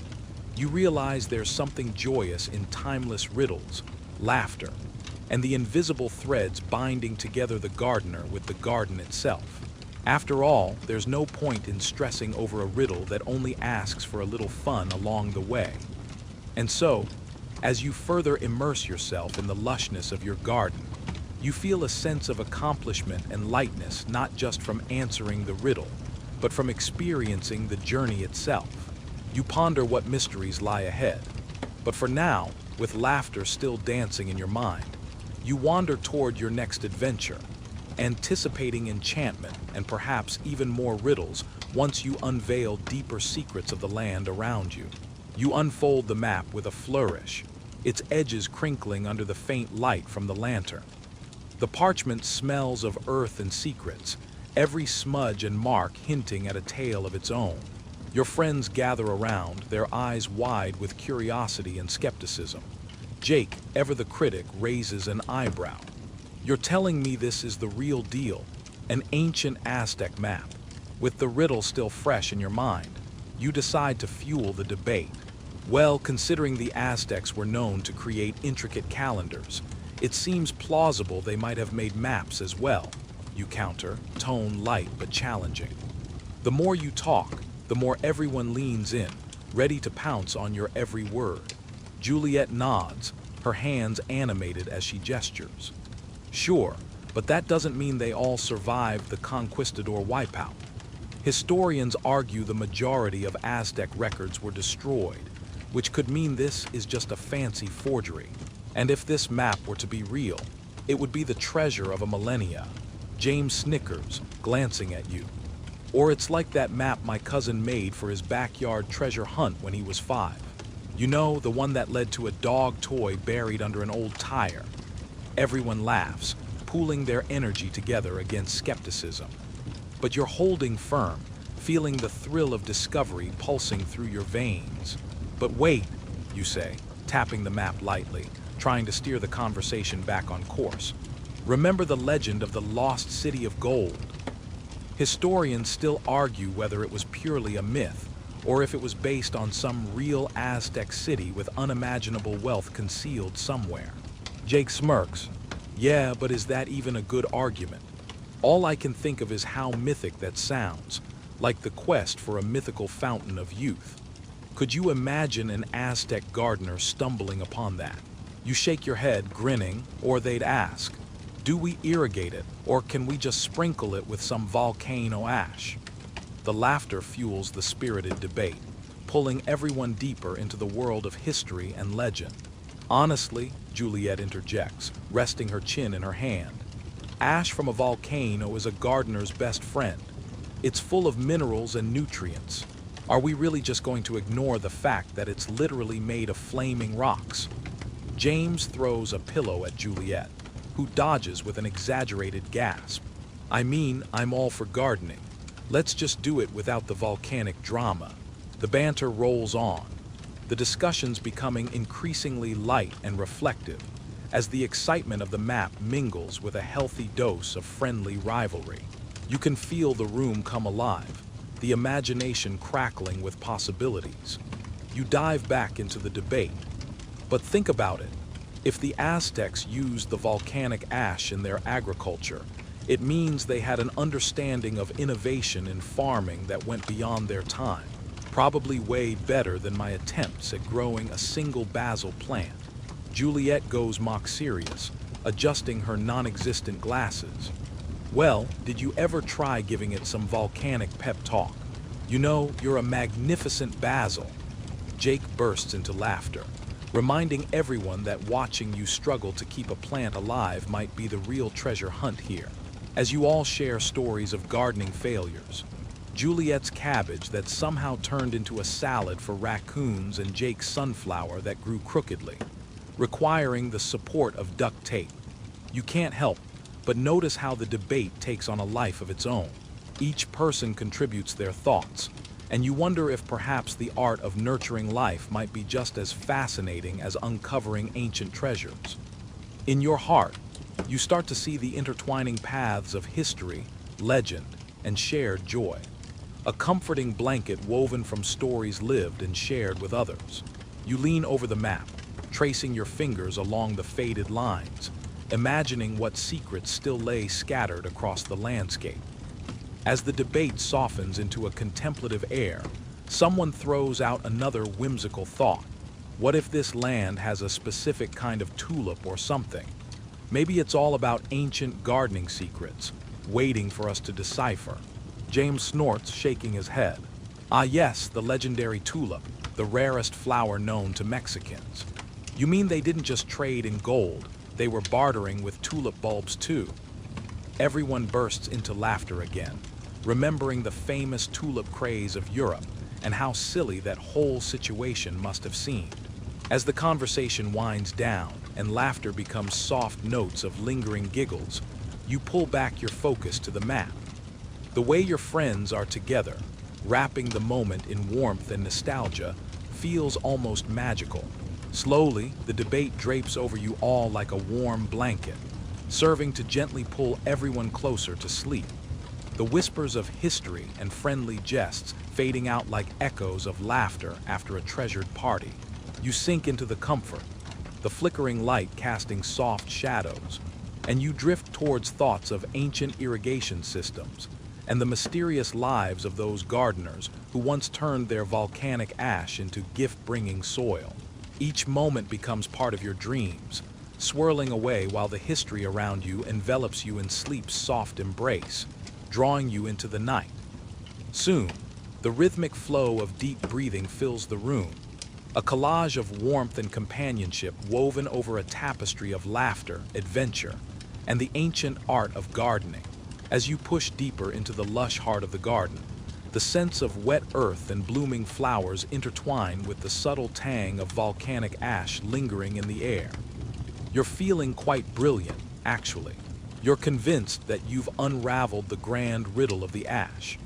[SPEAKER 1] you realize there's something joyous in timeless riddles, laughter, and the invisible threads binding together the gardener with the garden itself. After all, there's no point in stressing over a riddle that only asks for a little fun along the way. And so, as you further immerse yourself in the lushness of your garden, you feel a sense of accomplishment and lightness not just from answering the riddle, but from experiencing the journey itself. You ponder what mysteries lie ahead, but for now, with laughter still dancing in your mind, you wander toward your next adventure, anticipating enchantment and perhaps even more riddles once you unveil deeper secrets of the land around you. You unfold the map with a flourish, its edges crinkling under the faint light from the lantern. The parchment smells of earth and secrets, every smudge and mark hinting at a tale of its own. Your friends gather around, their eyes wide with curiosity and skepticism. Jake, ever the critic, raises an eyebrow. You're telling me this is the real deal, an ancient Aztec map. With the riddle still fresh in your mind, you decide to fuel the debate. Well, considering the Aztecs were known to create intricate calendars, it seems plausible they might have made maps as well. You counter, tone light but challenging. The more you talk, the more everyone leans in, ready to pounce on your every word. Juliet nods, her hands animated as she gestures. Sure, but that doesn't mean they all survived the conquistador wipeout. Historians argue the majority of Aztec records were destroyed, which could mean this is just a fancy forgery. And if this map were to be real, it would be the treasure of a millennia. James snickers, glancing at you. Or it's like that map my cousin made for his backyard treasure hunt when he was 5. You know, the one that led to a dog toy buried under an old tire. Everyone laughs, pooling their energy together against skepticism. But you're holding firm, feeling the thrill of discovery pulsing through your veins. But wait, you say, tapping the map lightly, trying to steer the conversation back on course. Remember the legend of the lost city of gold? Historians still argue whether it was purely a myth, or if it was based on some real Aztec city with unimaginable wealth concealed somewhere. Jake smirks. Yeah, but is that even a good argument? All I can think of is how mythic that sounds, like the quest for a mythical fountain of youth. Could you imagine an Aztec gardener stumbling upon that? You shake your head, grinning, or they'd ask, do we irrigate it, or can we just sprinkle it with some volcano ash? The laughter fuels the spirited debate, pulling everyone deeper into the world of history and legend. Honestly, Juliet interjects, resting her chin in her hand, ash from a volcano is a gardener's best friend. It's full of minerals and nutrients. Are we really just going to ignore the fact that it's literally made of flaming rocks? James throws a pillow at Juliet, who dodges with an exaggerated gasp. I mean, I'm all for gardening. Let's just do it without the volcanic drama. The banter rolls on, the discussions becoming increasingly light and reflective, as the excitement of the map mingles with a healthy dose of friendly rivalry. You can feel the room come alive, the imagination crackling with possibilities. You dive back into the debate. But think about it. If the Aztecs used the volcanic ash in their agriculture, it means they had an understanding of innovation in farming that went beyond their time, probably way better than my attempts at growing a single basil plant. Juliet goes mock serious, adjusting her non-existent glasses. Well, did you ever try giving it some volcanic pep talk? You know, you're a magnificent basil. Jake bursts into laughter, reminding everyone that watching you struggle to keep a plant alive might be the real treasure hunt here. As you all share stories of gardening failures, Juliet's cabbage that somehow turned into a salad for raccoons and Jake's sunflower that grew crookedly, requiring the support of duct tape. You can't help but notice how the debate takes on a life of its own. Each person contributes their thoughts, and you wonder if perhaps the art of nurturing life might be just as fascinating as uncovering ancient treasures. In your heart, you start to see the intertwining paths of history, legend, and shared joy. A comforting blanket woven from stories lived and shared with others. You lean over the map, tracing your fingers along the faded lines, imagining what secrets still lay scattered across the landscape. As the debate softens into a contemplative air, someone throws out another whimsical thought. What if this land has a specific kind of tulip or something? Maybe it's all about ancient gardening secrets, waiting for us to decipher. James snorts, shaking his head. Ah yes, the legendary tulip, the rarest flower known to Mexicans. You mean they didn't just trade in gold, they were bartering with tulip bulbs too? Everyone bursts into laughter again, remembering the famous tulip craze of Europe and how silly that whole situation must have seemed. As the conversation winds down and laughter becomes soft notes of lingering giggles, you pull back your focus to the map. The way your friends are together, wrapping the moment in warmth and nostalgia, feels almost magical. Slowly, the debate drapes over you all like a warm blanket, serving to gently pull everyone closer to sleep. The whispers of history and friendly jests fading out like echoes of laughter after a treasured party. You sink into the comfort, the flickering light casting soft shadows, and you drift towards thoughts of ancient irrigation systems and the mysterious lives of those gardeners who once turned their volcanic ash into gift-bringing soil. Each moment becomes part of your dreams, swirling away while the history around you envelops you in sleep's soft embrace, drawing you into the night. Soon, the rhythmic flow of deep breathing fills the room, a collage of warmth and companionship woven over a tapestry of laughter, adventure, and the ancient art of gardening. As you push deeper into the lush heart of the garden, the sense of wet earth and blooming flowers intertwine with the subtle tang of volcanic ash lingering in the air. You're feeling quite brilliant, actually. You're convinced that you've unraveled the grand riddle of the ash,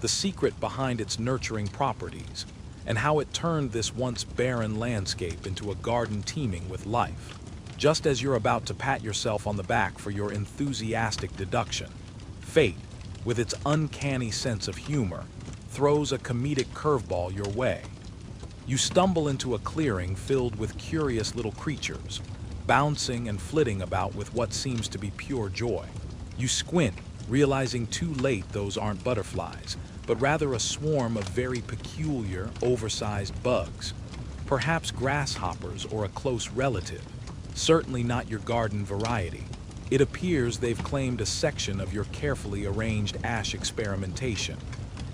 [SPEAKER 1] the secret behind its nurturing properties, and how it turned this once barren landscape into a garden teeming with life. Just as you're about to pat yourself on the back for your enthusiastic deduction, fate, with its uncanny sense of humor, throws a comedic curveball your way. You stumble into a clearing filled with curious little creatures, bouncing and flitting about with what seems to be pure joy. You squint, realizing too late those aren't butterflies, but rather a swarm of very peculiar, oversized bugs, perhaps grasshoppers or a close relative, certainly not your garden variety. It appears they've claimed a section of your carefully arranged ash experimentation,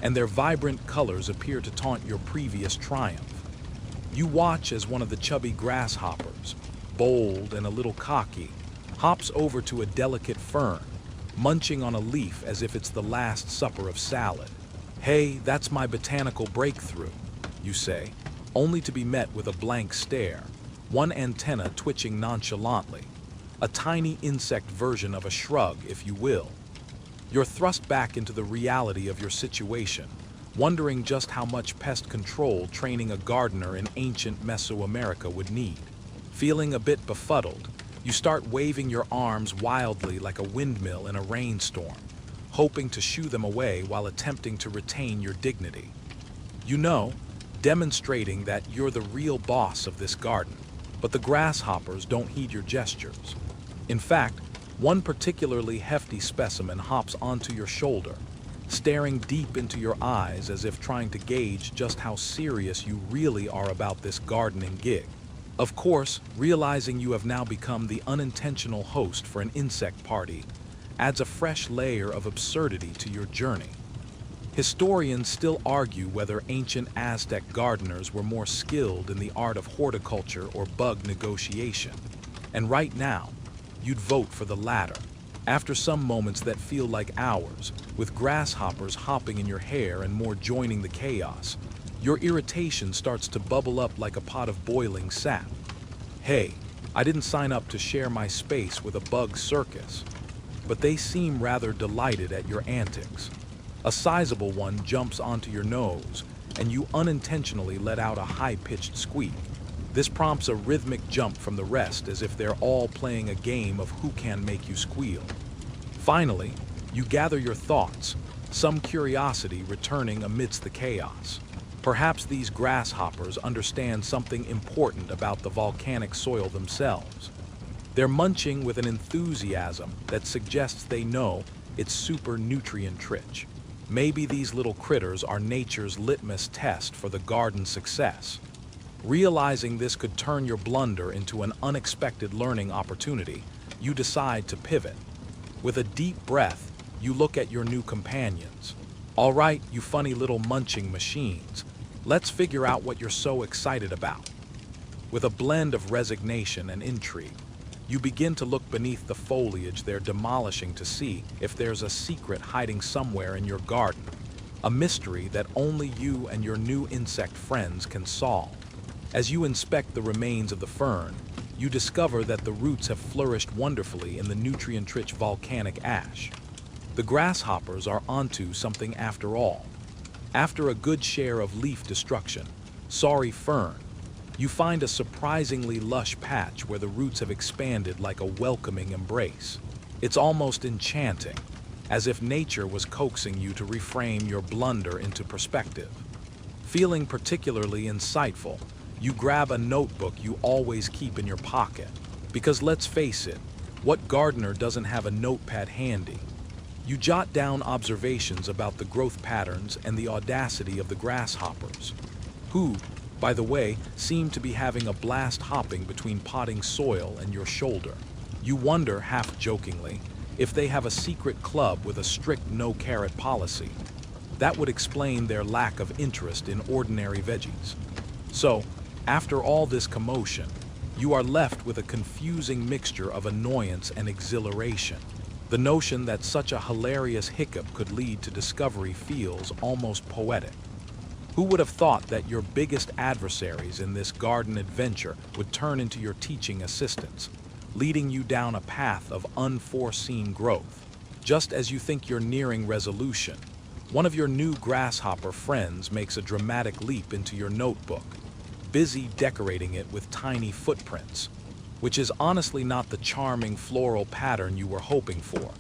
[SPEAKER 1] and their vibrant colors appear to taunt your previous triumph. You watch as one of the chubby grasshoppers, bold and a little cocky, hops over to a delicate fern, munching on a leaf as if it's the last supper of salad. "Hey, that's my botanical breakthrough," you say, only to be met with a blank stare, one antenna twitching nonchalantly. A tiny insect version of a shrug, if you will. You're thrust back into the reality of your situation, wondering just how much pest control training a gardener in ancient Mesoamerica would need. Feeling a bit befuddled, you start waving your arms wildly like a windmill in a rainstorm, hoping to shoo them away while attempting to retain your dignity. You know, demonstrating that you're the real boss of this garden, but the grasshoppers don't heed your gestures. In fact, one particularly hefty specimen hops onto your shoulder, staring deep into your eyes as if trying to gauge just how serious you really are about this gardening gig. Of course, realizing you have now become the unintentional host for an insect party adds a fresh layer of absurdity to your journey. Historians still argue whether ancient Aztec gardeners were more skilled in the art of horticulture or bug negotiation, and right now, you'd vote for the latter. After some moments that feel like hours, with grasshoppers hopping in your hair and more joining the chaos, your irritation starts to bubble up like a pot of boiling sap. Hey, I didn't sign up to share my space with a bug circus, but they seem rather delighted at your antics. A sizable one jumps onto your nose, and you unintentionally let out a high-pitched squeak. This prompts a rhythmic jump from the rest as if they're all playing a game of who can make you squeal. Finally, you gather your thoughts, some curiosity returning amidst the chaos. Perhaps these grasshoppers understand something important about the volcanic soil themselves. They're munching with an enthusiasm that suggests they know it's super nutrient-rich. Maybe these little critters are nature's litmus test for the garden's success. Realizing this could turn your blunder into an unexpected learning opportunity, you decide to pivot. With a deep breath, you look at your new companions. "All right, you funny little munching machines. Let's figure out what you're so excited about." With a blend of resignation and intrigue, you begin to look beneath the foliage they're demolishing to see if there's a secret hiding somewhere in your garden, a mystery that only you and your new insect friends can solve. As you inspect the remains of the fern, you discover that the roots have flourished wonderfully in the nutrient-rich volcanic ash. The grasshoppers are onto something after all. After a good share of leaf destruction, sorry fern, you find a surprisingly lush patch where the roots have expanded like a welcoming embrace. It's almost enchanting, as if nature was coaxing you to reframe your blunder into perspective. Feeling particularly insightful, you grab a notebook you always keep in your pocket. Because let's face it, what gardener doesn't have a notepad handy? You jot down observations about the growth patterns and the audacity of the grasshoppers, who, by the way, seem to be having a blast hopping between potting soil and your shoulder. You wonder, half-jokingly, if they have a secret club with a strict no-carrot policy. That would explain their lack of interest in ordinary veggies. So, after all this commotion, you are left with a confusing mixture of annoyance and exhilaration. The notion that such a hilarious hiccup could lead to discovery feels almost poetic. Who would have thought that your biggest adversaries in this garden adventure would turn into your teaching assistants, leading you down a path of unforeseen growth? Just as you think you're nearing resolution, one of your new grasshopper friends makes a dramatic leap into your notebook, busy decorating it with tiny footprints, which is honestly not the charming floral pattern you were hoping for,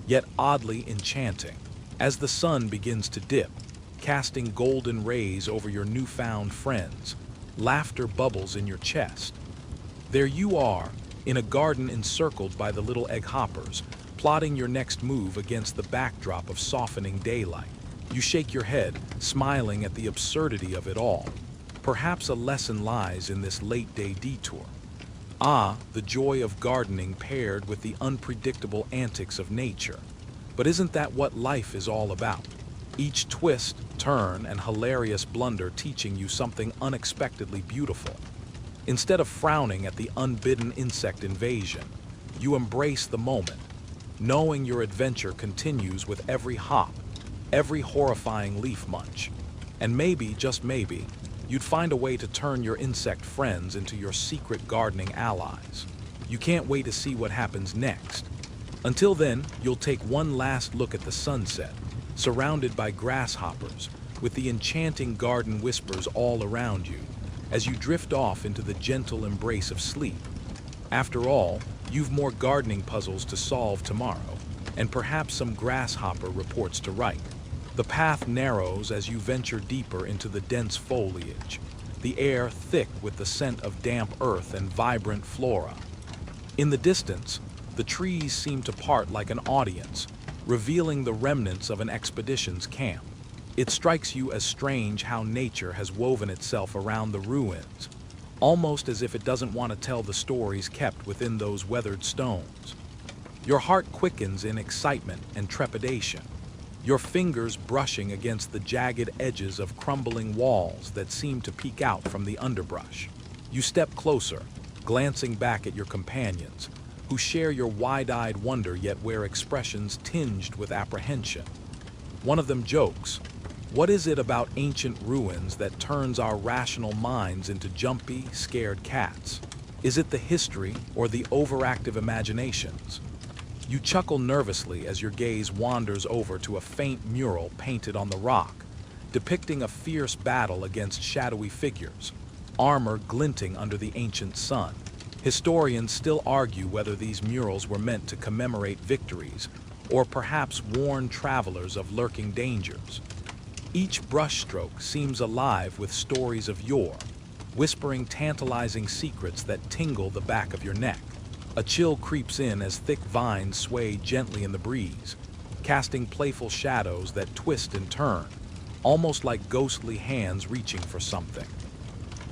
[SPEAKER 1] yet oddly enchanting. As the sun begins to dip, casting golden rays over your newfound friends, laughter bubbles in your chest. There you are, in a garden encircled by the little egg hoppers, plotting your next move against the backdrop of softening daylight. You shake your head, smiling at the absurdity of it all. Perhaps a lesson lies in this late-day detour. Ah, the joy of gardening paired with the unpredictable antics of nature. But isn't that what life is all about? Each twist, turn, and hilarious blunder teaching you something unexpectedly beautiful. Instead of frowning at the unbidden insect invasion, you embrace the moment, knowing your adventure continues with every hop, every horrifying leaf munch. And maybe, just maybe, you'd find a way to turn your insect friends into your secret gardening allies. You can't wait to see what happens next. Until then, you'll take one last look at the sunset, surrounded by grasshoppers, with the enchanting garden whispers all around you, as you drift off into the gentle embrace of sleep. After all, you've more gardening puzzles to solve tomorrow, and perhaps some grasshopper reports to write. The path narrows as you venture deeper into the dense foliage, the air thick with the scent of damp earth and vibrant flora. In the distance, the trees seem to part like an audience, revealing the remnants of an expedition's camp. It strikes you as strange how nature has woven itself around the ruins, almost as if it doesn't want to tell the stories kept within those weathered stones. Your heart quickens in excitement and trepidation, your fingers brushing against the jagged edges of crumbling walls that seem to peek out from the underbrush. You step closer, glancing back at your companions, who share your wide-eyed wonder yet wear expressions tinged with apprehension. One of them jokes, "What is it about ancient ruins that turns our rational minds into jumpy, scared cats? Is it the history or the overactive imaginations?" You chuckle nervously as your gaze wanders over to a faint mural painted on the rock, depicting a fierce battle against shadowy figures, armor glinting under the ancient sun. Historians still argue whether these murals were meant to commemorate victories or perhaps warn travelers of lurking dangers. Each brushstroke seems alive with stories of yore, whispering tantalizing secrets that tingle the back of your neck. A chill creeps in as thick vines sway gently in the breeze, casting playful shadows that twist and turn, almost like ghostly hands reaching for something.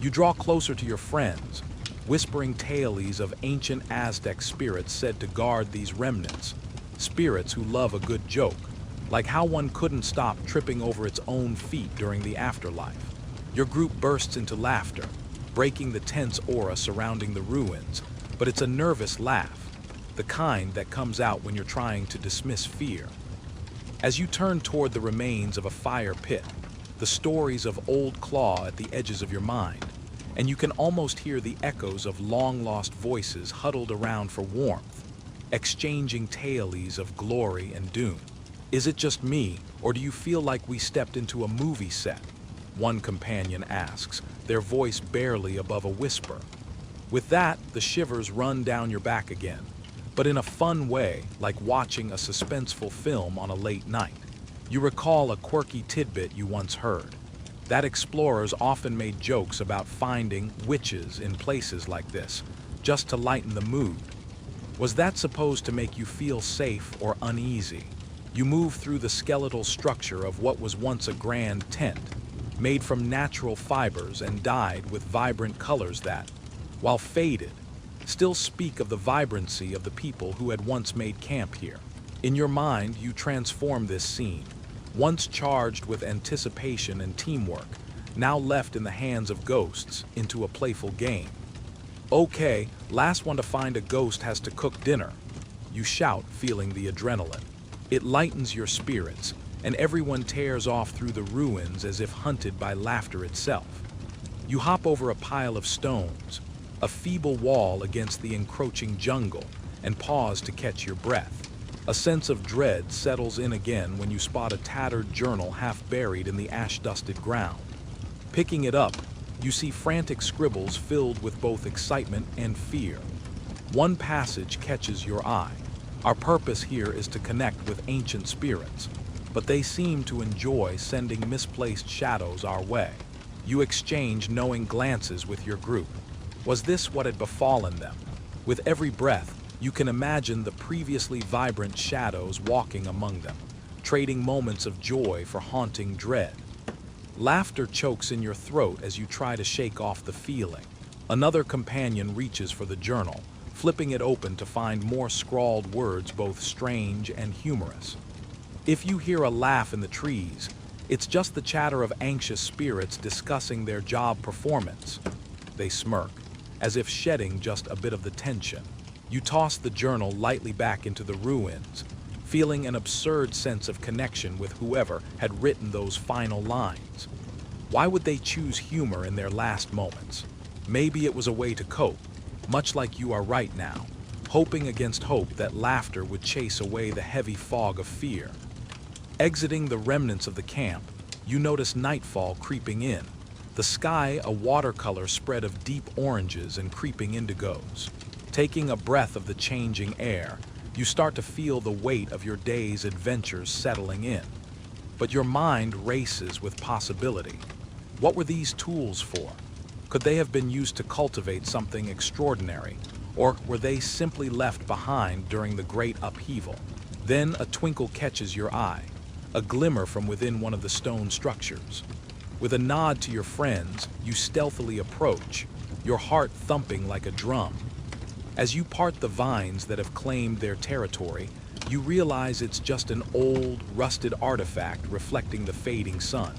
[SPEAKER 1] You draw closer to your friends, whispering tales of ancient Aztec spirits said to guard these remnants, spirits who love a good joke, like how one couldn't stop tripping over its own feet during the afterlife. Your group bursts into laughter, breaking the tense aura surrounding the ruins, but it's a nervous laugh, the kind that comes out when you're trying to dismiss fear. As you turn toward the remains of a fire pit, the stories of old claw at the edges of your mind, and you can almost hear the echoes of long-lost voices huddled around for warmth, exchanging tales of glory and doom. Is it just me, or do you feel like we stepped into a movie set? One companion asks, their voice barely above a whisper. With that, the shivers run down your back again, but in a fun way, like watching a suspenseful film on a late night. You recall a quirky tidbit you once heard, that explorers often made jokes about finding witches in places like this, just to lighten the mood. Was that supposed to make you feel safe or uneasy? You move through the skeletal structure of what was once a grand tent, made from natural fibers and dyed with vibrant colors that, while faded, still speak of the vibrancy of the people who had once made camp here. In your mind, you transform this scene, once charged with anticipation and teamwork, now left in the hands of ghosts, into a playful game. Okay, last one to find a ghost has to cook dinner. You shout, feeling the adrenaline. It lightens your spirits, and everyone tears off through the ruins as if hunted by laughter itself. You hop over a pile of stones, a feeble wall against the encroaching jungle, and pause to catch your breath. A sense of dread settles in again when you spot a tattered journal half buried in the ash-dusted ground. Picking it up, you see frantic scribbles filled with both excitement and fear. One passage catches your eye. Our purpose here is to connect with ancient spirits, but they seem to enjoy sending misplaced shadows our way. You exchange knowing glances with your group. Was this what had befallen them? With every breath, you can imagine the previously vibrant shadows walking among them, trading moments of joy for haunting dread. Laughter chokes in your throat as you try to shake off the feeling. Another companion reaches for the journal, flipping it open to find more scrawled words both strange and humorous. If you hear a laugh in the trees, it's just the chatter of anxious spirits discussing their job performance. They smirk, as if shedding just a bit of the tension. You toss the journal lightly back into the ruins, feeling an absurd sense of connection with whoever had written those final lines. Why would they choose humor in their last moments? Maybe it was a way to cope, much like you are right now, hoping against hope that laughter would chase away the heavy fog of fear. Exiting the remnants of the camp, you notice nightfall creeping in, the sky a watercolor spread of deep oranges and creeping indigos. Taking a breath of the changing air, you start to feel the weight of your day's adventures settling in. But your mind races with possibility. What were these tools for? Could they have been used to cultivate something extraordinary, or were they simply left behind during the great upheaval? Then a twinkle catches your eye, a glimmer from within one of the stone structures. With a nod to your friends, you stealthily approach, your heart thumping like a drum. As you part the vines that have claimed their territory, you realize it's just an old, rusted artifact reflecting the fading sun.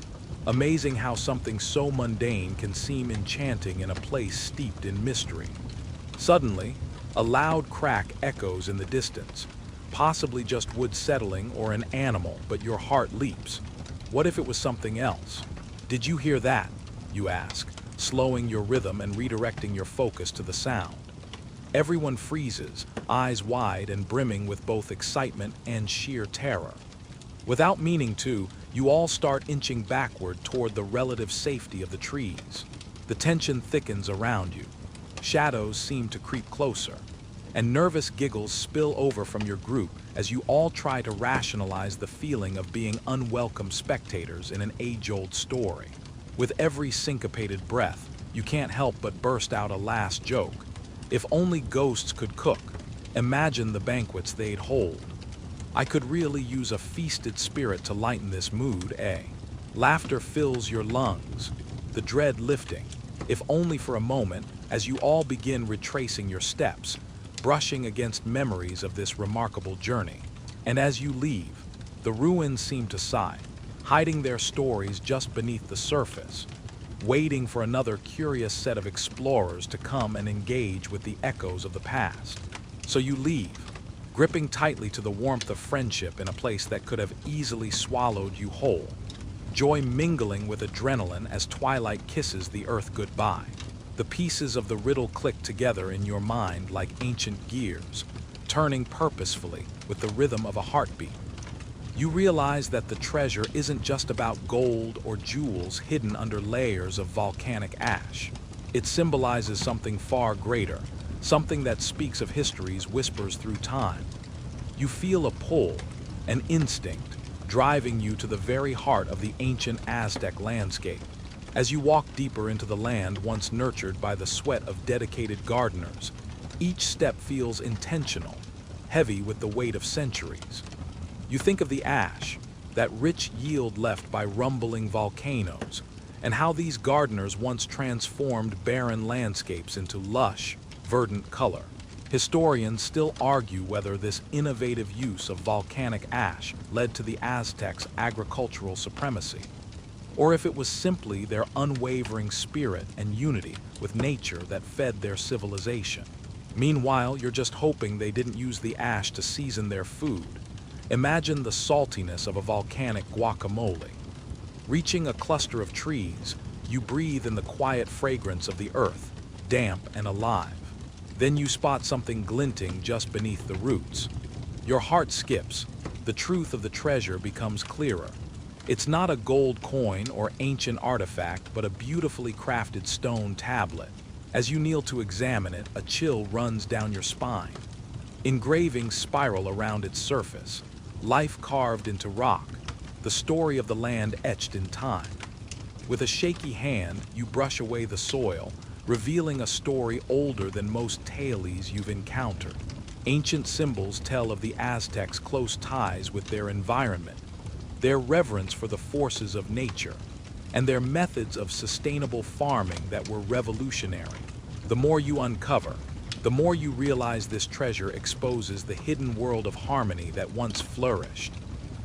[SPEAKER 1] Amazing how something so mundane can seem enchanting in a place steeped in mystery. Suddenly, a loud crack echoes in the distance, possibly just wood settling or an animal, but your heart leaps. What if it was something else? Did you hear that? You ask, slowing your rhythm and redirecting your focus to the sound. Everyone freezes, eyes wide and brimming with both excitement and sheer terror. Without meaning to, you all start inching backward toward the relative safety of the trees. The tension thickens around you. Shadows seem to creep closer, and nervous giggles spill over from your group as you all try to rationalize the feeling of being unwelcome spectators in an age-old story. With every syncopated breath, you can't help but burst out a last joke. If only ghosts could cook, imagine the banquets they'd hold. I could really use a feasted spirit to lighten this mood, eh? Laughter fills your lungs, the dread lifting, if only for a moment, as you all begin retracing your steps, brushing against memories of this remarkable journey. And as you leave, the ruins seem to sigh, hiding their stories just beneath the surface, waiting for another curious set of explorers to come and engage with the echoes of the past. So you leave, gripping tightly to the warmth of friendship in a place that could have easily swallowed you whole, joy mingling with adrenaline as twilight kisses the earth goodbye. The pieces of the riddle click together in your mind like ancient gears, turning purposefully with the rhythm of a heartbeat. You realize that the treasure isn't just about gold or jewels hidden under layers of volcanic ash. It symbolizes something far greater, something that speaks of history's whispers through time. You feel a pull, an instinct, driving you to the very heart of the ancient Aztec landscape. As you walk deeper into the land once nurtured by the sweat of dedicated gardeners, each step feels intentional, heavy with the weight of centuries. You think of the ash, that rich yield left by rumbling volcanoes, and how these gardeners once transformed barren landscapes into lush, verdant color. Historians still argue whether this innovative use of volcanic ash led to the Aztecs' agricultural supremacy, or if it was simply their unwavering spirit and unity with nature that fed their civilization. Meanwhile, you're just hoping they didn't use the ash to season their food. Imagine the saltiness of a volcanic guacamole. Reaching a cluster of trees, you breathe in the quiet fragrance of the earth, damp and alive. Then you spot something glinting just beneath the roots. Your heart skips. The truth of the treasure becomes clearer. It's not a gold coin or ancient artifact, but a beautifully crafted stone tablet. As you kneel to examine it, a chill runs down your spine. Engravings spiral around its surface, life carved into rock, the story of the land etched in time. With a shaky hand, you brush away the soil, revealing a story older than most tales you've encountered. Ancient symbols tell of the Aztecs' close ties with their environment, their reverence for the forces of nature, and their methods of sustainable farming that were revolutionary. The more you uncover, the more you realize this treasure exposes the hidden world of harmony that once flourished,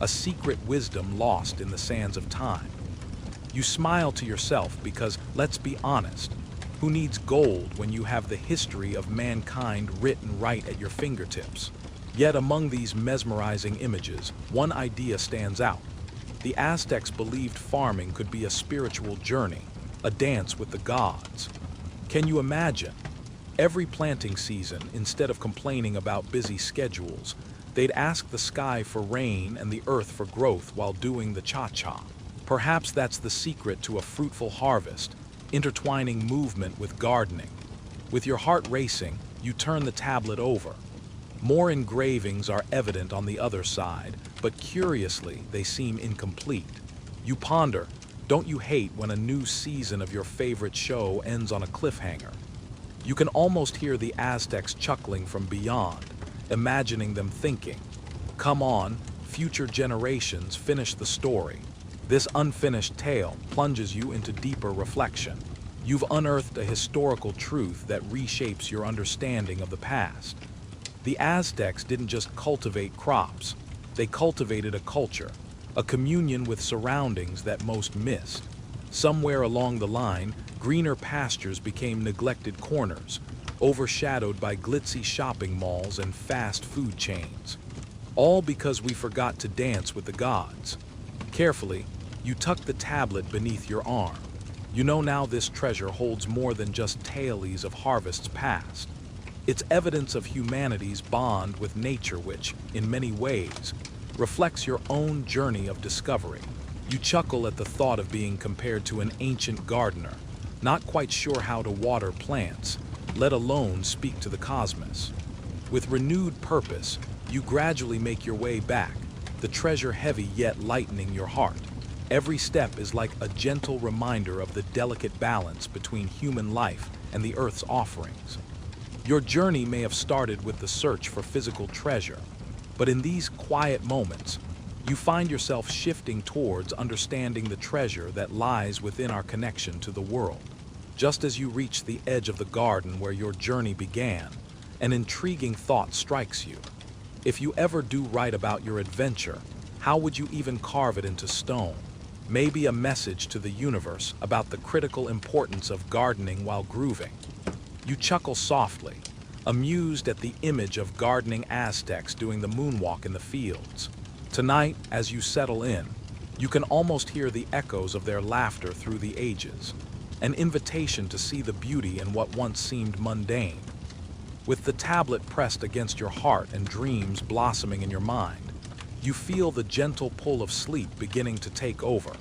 [SPEAKER 1] a secret wisdom lost in the sands of time. You smile to yourself because, let's be honest, who needs gold when you have the history of mankind written right at your fingertips? Yet among these mesmerizing images, one idea stands out. The Aztecs believed farming could be a spiritual journey, a dance with the gods. Can you imagine? Every planting season, instead of complaining about busy schedules, they'd ask the sky for rain and the earth for growth while doing the cha-cha. Perhaps that's the secret to a fruitful harvest, intertwining movement with gardening. With your heart racing, you turn the tablet over. More engravings are evident on the other side, but curiously, they seem incomplete. You ponder, don't you hate when a new season of your favorite show ends on a cliffhanger? You can almost hear the Aztecs chuckling from beyond, imagining them thinking, "Come on, future generations, finish the story." This unfinished tale plunges you into deeper reflection. You've unearthed a historical truth that reshapes your understanding of the past. The Aztecs didn't just cultivate crops, they cultivated a culture, a communion with surroundings that most missed. Somewhere along the line, greener pastures became neglected corners, overshadowed by glitzy shopping malls and fast food chains. All because we forgot to dance with the gods. Carefully, you tuck the tablet beneath your arm. You know now this treasure holds more than just tales of harvests past. It's evidence of humanity's bond with nature which, in many ways, reflects your own journey of discovery. You chuckle at the thought of being compared to an ancient gardener, not quite sure how to water plants, let alone speak to the cosmos. With renewed purpose, you gradually make your way back, the treasure heavy yet lightening your heart. Every step is like a gentle reminder of the delicate balance between human life and the earth's offerings. Your journey may have started with the search for physical treasure, but in these quiet moments, you find yourself shifting towards understanding the treasure that lies within our connection to the world. Just as you reach the edge of the garden where your journey began, an intriguing thought strikes you. If you ever do write about your adventure, how would you even carve it into stone? Maybe a message to the universe about the critical importance of gardening while grooving. You chuckle softly, amused at the image of gardening Aztecs doing the moonwalk in the fields. Tonight, as you settle in, you can almost hear the echoes of their laughter through the ages, an invitation to see the beauty in what once seemed mundane. With the tablet pressed against your heart and dreams blossoming in your mind, You feel the gentle pull of sleep beginning to take over,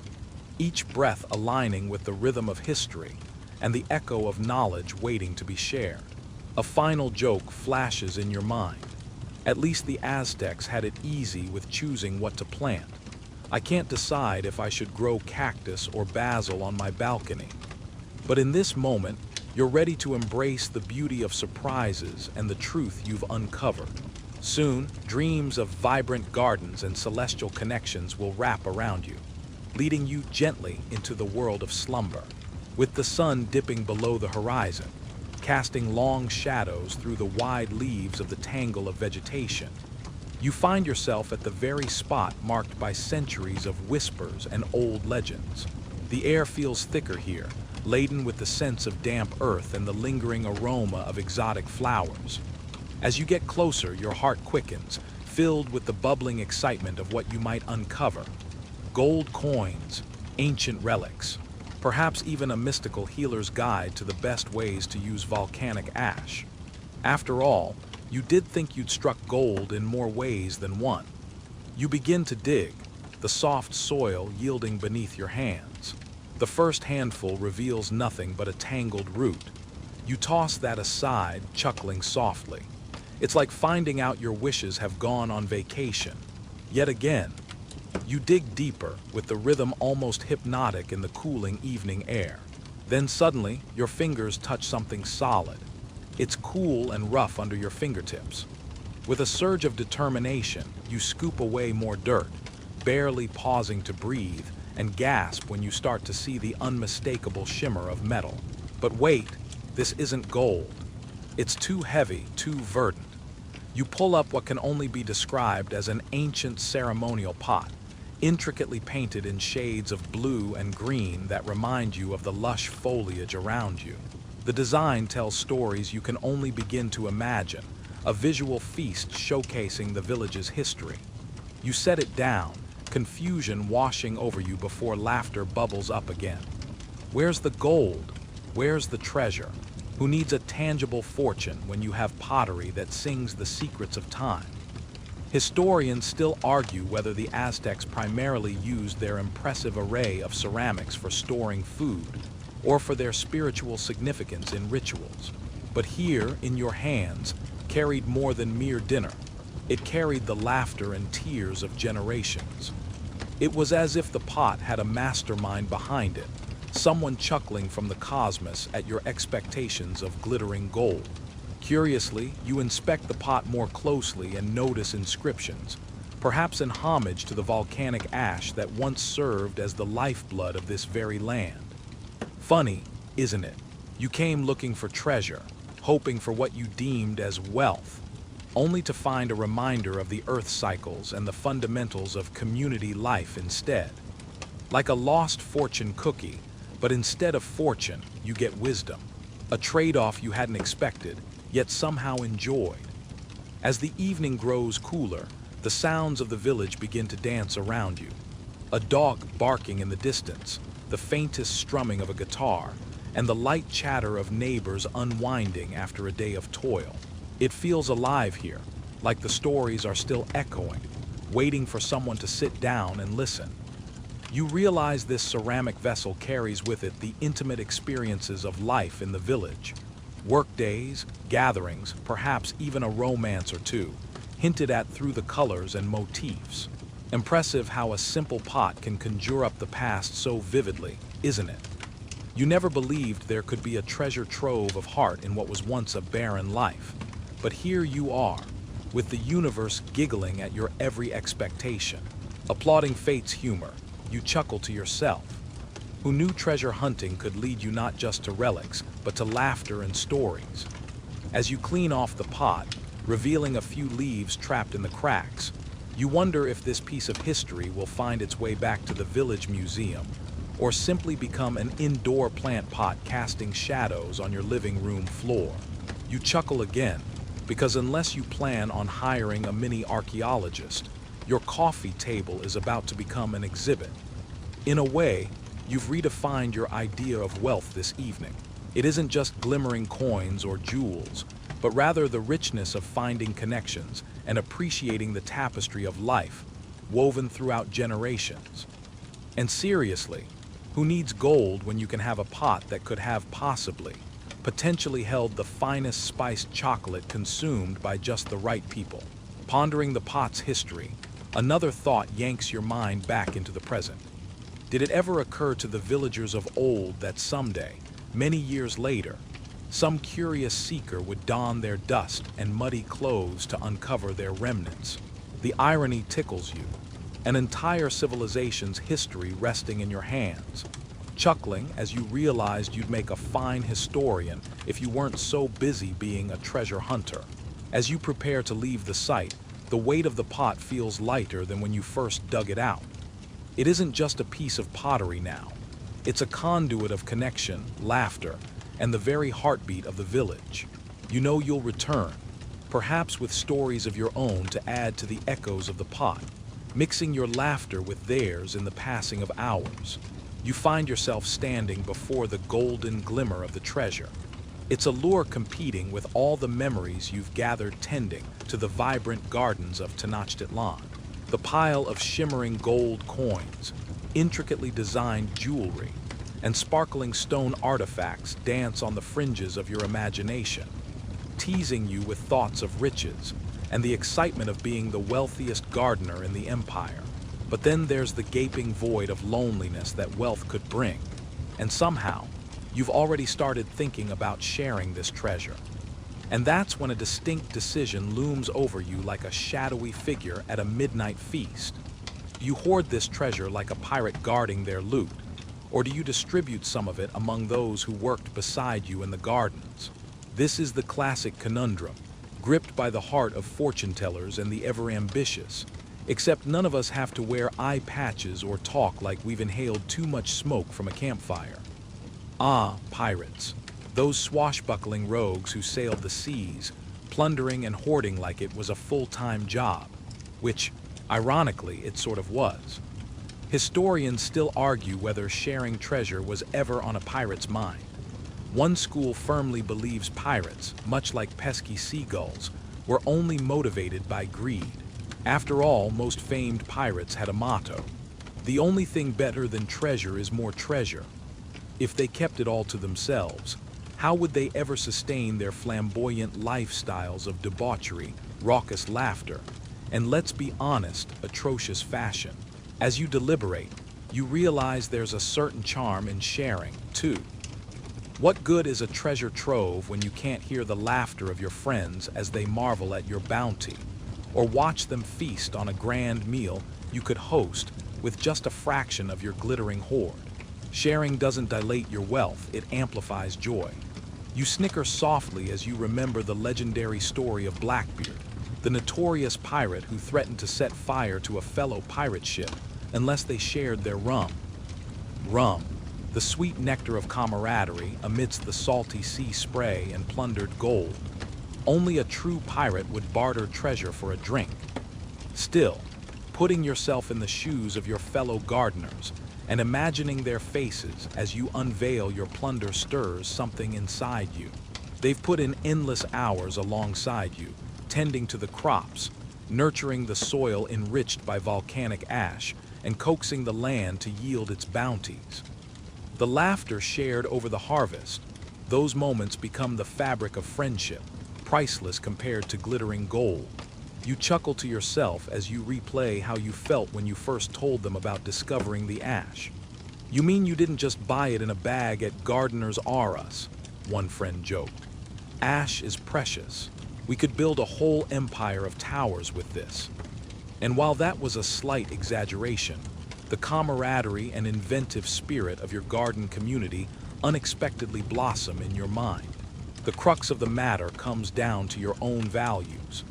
[SPEAKER 1] each breath aligning with the rhythm of history and the echo of knowledge waiting to be shared. A final joke flashes in your mind. At least the Aztecs had it easy with choosing what to plant. I can't decide if I should grow cactus or basil on my balcony. But in this moment, you're ready to embrace the beauty of surprises and the truth you've uncovered. Soon, dreams of vibrant gardens and celestial connections will wrap around you, leading you gently into the world of slumber. With the sun dipping below the horizon, casting long shadows through the wide leaves of the tangle of vegetation, you find yourself at the very spot marked by centuries of whispers and old legends. The air feels thicker here, laden with the sense of damp earth and the lingering aroma of exotic flowers. As you get closer, your heart quickens, filled with the bubbling excitement of what you might uncover. Gold coins, ancient relics, perhaps even a mystical healer's guide to the best ways to use volcanic ash. After all, you did think you'd struck gold in more ways than one. You begin to dig, the soft soil yielding beneath your hands. The first handful reveals nothing but a tangled root. You toss that aside, chuckling softly. It's like finding out your wishes have gone on vacation. Yet again, you dig deeper, with the rhythm almost hypnotic in the cooling evening air. Then suddenly, your fingers touch something solid. It's cool and rough under your fingertips. With a surge of determination, you scoop away more dirt, barely pausing to breathe, and gasp when you start to see the unmistakable shimmer of metal. But wait, this isn't gold. It's too heavy, too verdant. You pull up what can only be described as an ancient ceremonial pot, intricately painted in shades of blue and green that remind you of the lush foliage around you. The design tells stories you can only begin to imagine, a visual feast showcasing the village's history. You set it down, confusion washing over you before laughter bubbles up again. Where's the gold? Where's the treasure? Who needs a tangible fortune when you have pottery that sings the secrets of time? Historians still argue whether the Aztecs primarily used their impressive array of ceramics for storing food or for their spiritual significance in rituals. But here, in your hands, carried more than mere dinner. It carried the laughter and tears of generations. It was as if the pot had a mastermind behind it, someone chuckling from the cosmos at your expectations of glittering gold. Curiously, you inspect the pot more closely and notice inscriptions, perhaps in homage to the volcanic ash that once served as the lifeblood of this very land. Funny, isn't it? You came looking for treasure, hoping for what you deemed as wealth, only to find a reminder of the earth cycles and the fundamentals of community life instead. Like a lost fortune cookie, but instead of fortune, you get wisdom, a trade-off you hadn't expected, yet somehow enjoyed. As the evening grows cooler, the sounds of the village begin to dance around you. A dog barking in the distance, the faintest strumming of a guitar, and the light chatter of neighbors unwinding after a day of toil. It feels alive here, like the stories are still echoing, waiting for someone to sit down and listen. You realize this ceramic vessel carries with it the intimate experiences of life in the village. Work days, gatherings, perhaps even a romance or two, hinted at through the colors and motifs. Impressive how a simple pot can conjure up the past so vividly, isn't it? You never believed there could be a treasure trove of heart in what was once a barren life. But here you are, with the universe giggling at your every expectation. Applauding fate's humor, you chuckle to yourself. Who knew treasure hunting could lead you not just to relics, but to laughter and stories? As you clean off the pot, revealing a few leaves trapped in the cracks, you wonder if this piece of history will find its way back to the village museum, or simply become an indoor plant pot casting shadows on your living room floor. You chuckle again, because unless you plan on hiring a mini archaeologist, your coffee table is about to become an exhibit. In a way, you've redefined your idea of wealth this evening. It isn't just glimmering coins or jewels, but rather the richness of finding connections and appreciating the tapestry of life, woven throughout generations. And seriously, who needs gold when you can have a pot that could have potentially held the finest spiced chocolate consumed by just the right people? Pondering the pot's history, another thought yanks your mind back into the present. Did it ever occur to the villagers of old that someday, many years later, some curious seeker would don their dust and muddy clothes to uncover their remnants? The irony tickles you, an entire civilization's history resting in your hands, chuckling as you realized you'd make a fine historian if you weren't so busy being a treasure hunter. As you prepare to leave the site, the weight of the pot feels lighter than when you first dug it out. It isn't just a piece of pottery now. It's a conduit of connection, laughter, and the very heartbeat of the village. You know you'll return, perhaps with stories of your own to add to the echoes of the pot, mixing your laughter with theirs in the passing of hours. You find yourself standing before the golden glimmer of the treasure, its allure competing with all the memories you've gathered tending to the vibrant gardens of Tenochtitlan. The pile of shimmering gold coins, intricately designed jewelry, and sparkling stone artifacts dance on the fringes of your imagination, teasing you with thoughts of riches and the excitement of being the wealthiest gardener in the empire. But then there's the gaping void of loneliness that wealth could bring, and somehow, you've already started thinking about sharing this treasure. And that's when a distinct decision looms over you like a shadowy figure at a midnight feast. Do you hoard this treasure like a pirate guarding their loot, or do you distribute some of it among those who worked beside you in the gardens? This is the classic conundrum, gripped by the heart of fortune-tellers and the ever-ambitious, except none of us have to wear eye patches or talk like we've inhaled too much smoke from a campfire. Ah, pirates, those swashbuckling rogues who sailed the seas, plundering and hoarding like it was a full-time job, which, ironically, it sort of was. Historians still argue whether sharing treasure was ever on a pirate's mind. One school firmly believes pirates, much like pesky seagulls, were only motivated by greed. After all, most famed pirates had a motto: the only thing better than treasure is more treasure. If they kept it all to themselves, how would they ever sustain their flamboyant lifestyles of debauchery, raucous laughter, and, let's be honest, atrocious fashion? As you deliberate, you realize there's a certain charm in sharing, too. What good is a treasure trove when you can't hear the laughter of your friends as they marvel at your bounty, or watch them feast on a grand meal you could host with just a fraction of your glittering hoard? Sharing doesn't dilate your wealth, it amplifies joy. You snicker softly as you remember the legendary story of Blackbeard, the notorious pirate who threatened to set fire to a fellow pirate ship unless they shared their rum. Rum, the sweet nectar of camaraderie amidst the salty sea spray and plundered gold. Only a true pirate would barter treasure for a drink. Still, putting yourself in the shoes of your fellow gardeners and imagining their faces as you unveil your plunder stirs something inside you. They've put in endless hours alongside you, tending to the crops, nurturing the soil enriched by volcanic ash, and coaxing the land to yield its bounties. The laughter shared over the harvest, those moments become the fabric of friendship, priceless compared to glittering gold. You chuckle to yourself as you replay how you felt when you first told them about discovering the ash. "You mean you didn't just buy it in a bag at Gardeners R Us?" one friend joked. "Ash is precious. We could build a whole empire of towers with this." And while that was a slight exaggeration, the camaraderie and inventive spirit of your garden community unexpectedly blossom in your mind. The crux of the matter comes down to your own values.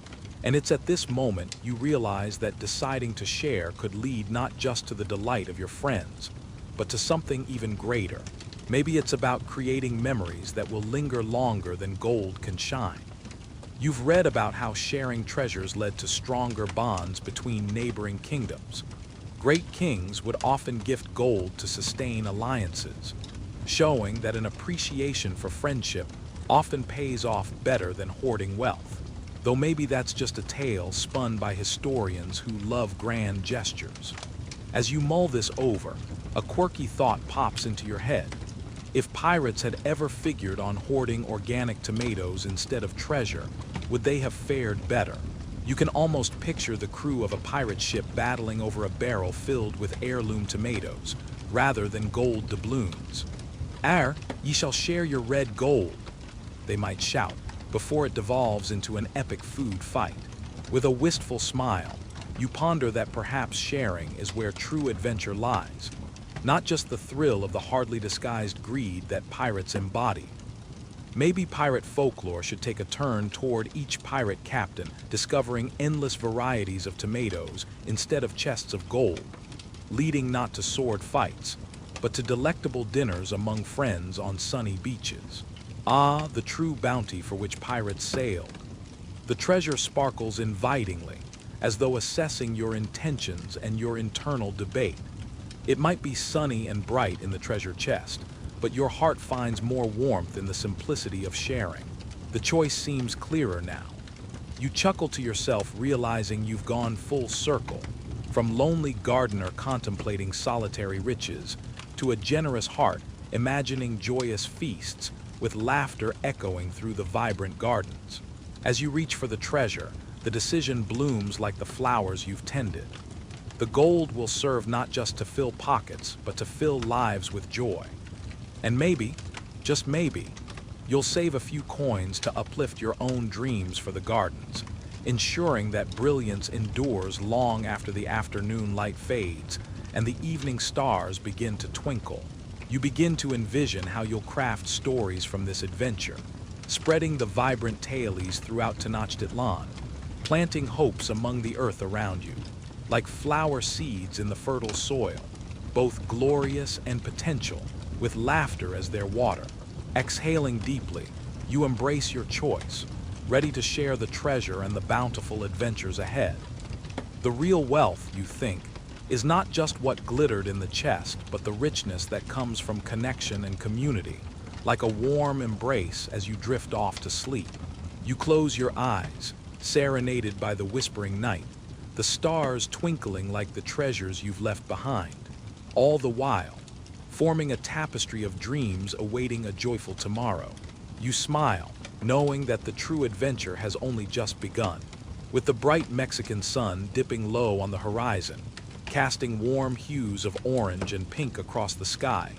[SPEAKER 1] And it's at this moment you realize that deciding to share could lead not just to the delight of your friends, but to something even greater. Maybe it's about creating memories that will linger longer than gold can shine. You've read about how sharing treasures led to stronger bonds between neighboring kingdoms. Great kings would often gift gold to sustain alliances, showing that an appreciation for friendship often pays off better than hoarding wealth. though maybe that's just a tale spun by historians who love grand gestures. As you mull this over, a quirky thought pops into your head. If pirates had ever figured on hoarding organic tomatoes instead of treasure, would they have fared better? You can almost picture the crew of a pirate ship battling over a barrel filled with heirloom tomatoes, rather than gold doubloons. "Ere, ye shall share your red gold," they might shout, before it devolves into an epic food fight. With a wistful smile, you ponder that perhaps sharing is where true adventure lies, not just the thrill of the hardly disguised greed that pirates embody. Maybe pirate folklore should take a turn toward each pirate captain discovering endless varieties of tomatoes instead of chests of gold, leading not to sword fights, but to delectable dinners among friends on sunny beaches. Ah, the true bounty for which pirates sailed. The treasure sparkles invitingly, as though assessing your intentions and your internal debate. It might be sunny and bright in the treasure chest, but your heart finds more warmth in the simplicity of sharing. The choice seems clearer now. You chuckle to yourself, realizing you've gone full circle, from lonely gardener contemplating solitary riches, to a generous heart imagining joyous feasts, with laughter echoing through the vibrant gardens. As you reach for the treasure, the decision blooms like the flowers you've tended. The gold will serve not just to fill pockets, but to fill lives with joy. And maybe, just maybe, you'll save a few coins to uplift your own dreams for the gardens, ensuring that brilliance endures long after the afternoon light fades and the evening stars begin to twinkle. You begin to envision how you'll craft stories from this adventure, spreading the vibrant tales throughout Tenochtitlan, planting hopes among the earth around you, like flower seeds in the fertile soil, both glorious and potential, with laughter as their water. Exhaling deeply, you embrace your choice, ready to share the treasure and the bountiful adventures ahead. The real wealth, you think, is not just what glittered in the chest, but the richness that comes from connection and community, like a warm embrace as you drift off to sleep. You close your eyes, serenaded by the whispering night, the stars twinkling like the treasures you've left behind, all the while forming a tapestry of dreams awaiting a joyful tomorrow. You smile, knowing that the true adventure has only just begun. With the bright Mexican sun dipping low on the horizon, casting warm hues of orange and pink across the sky,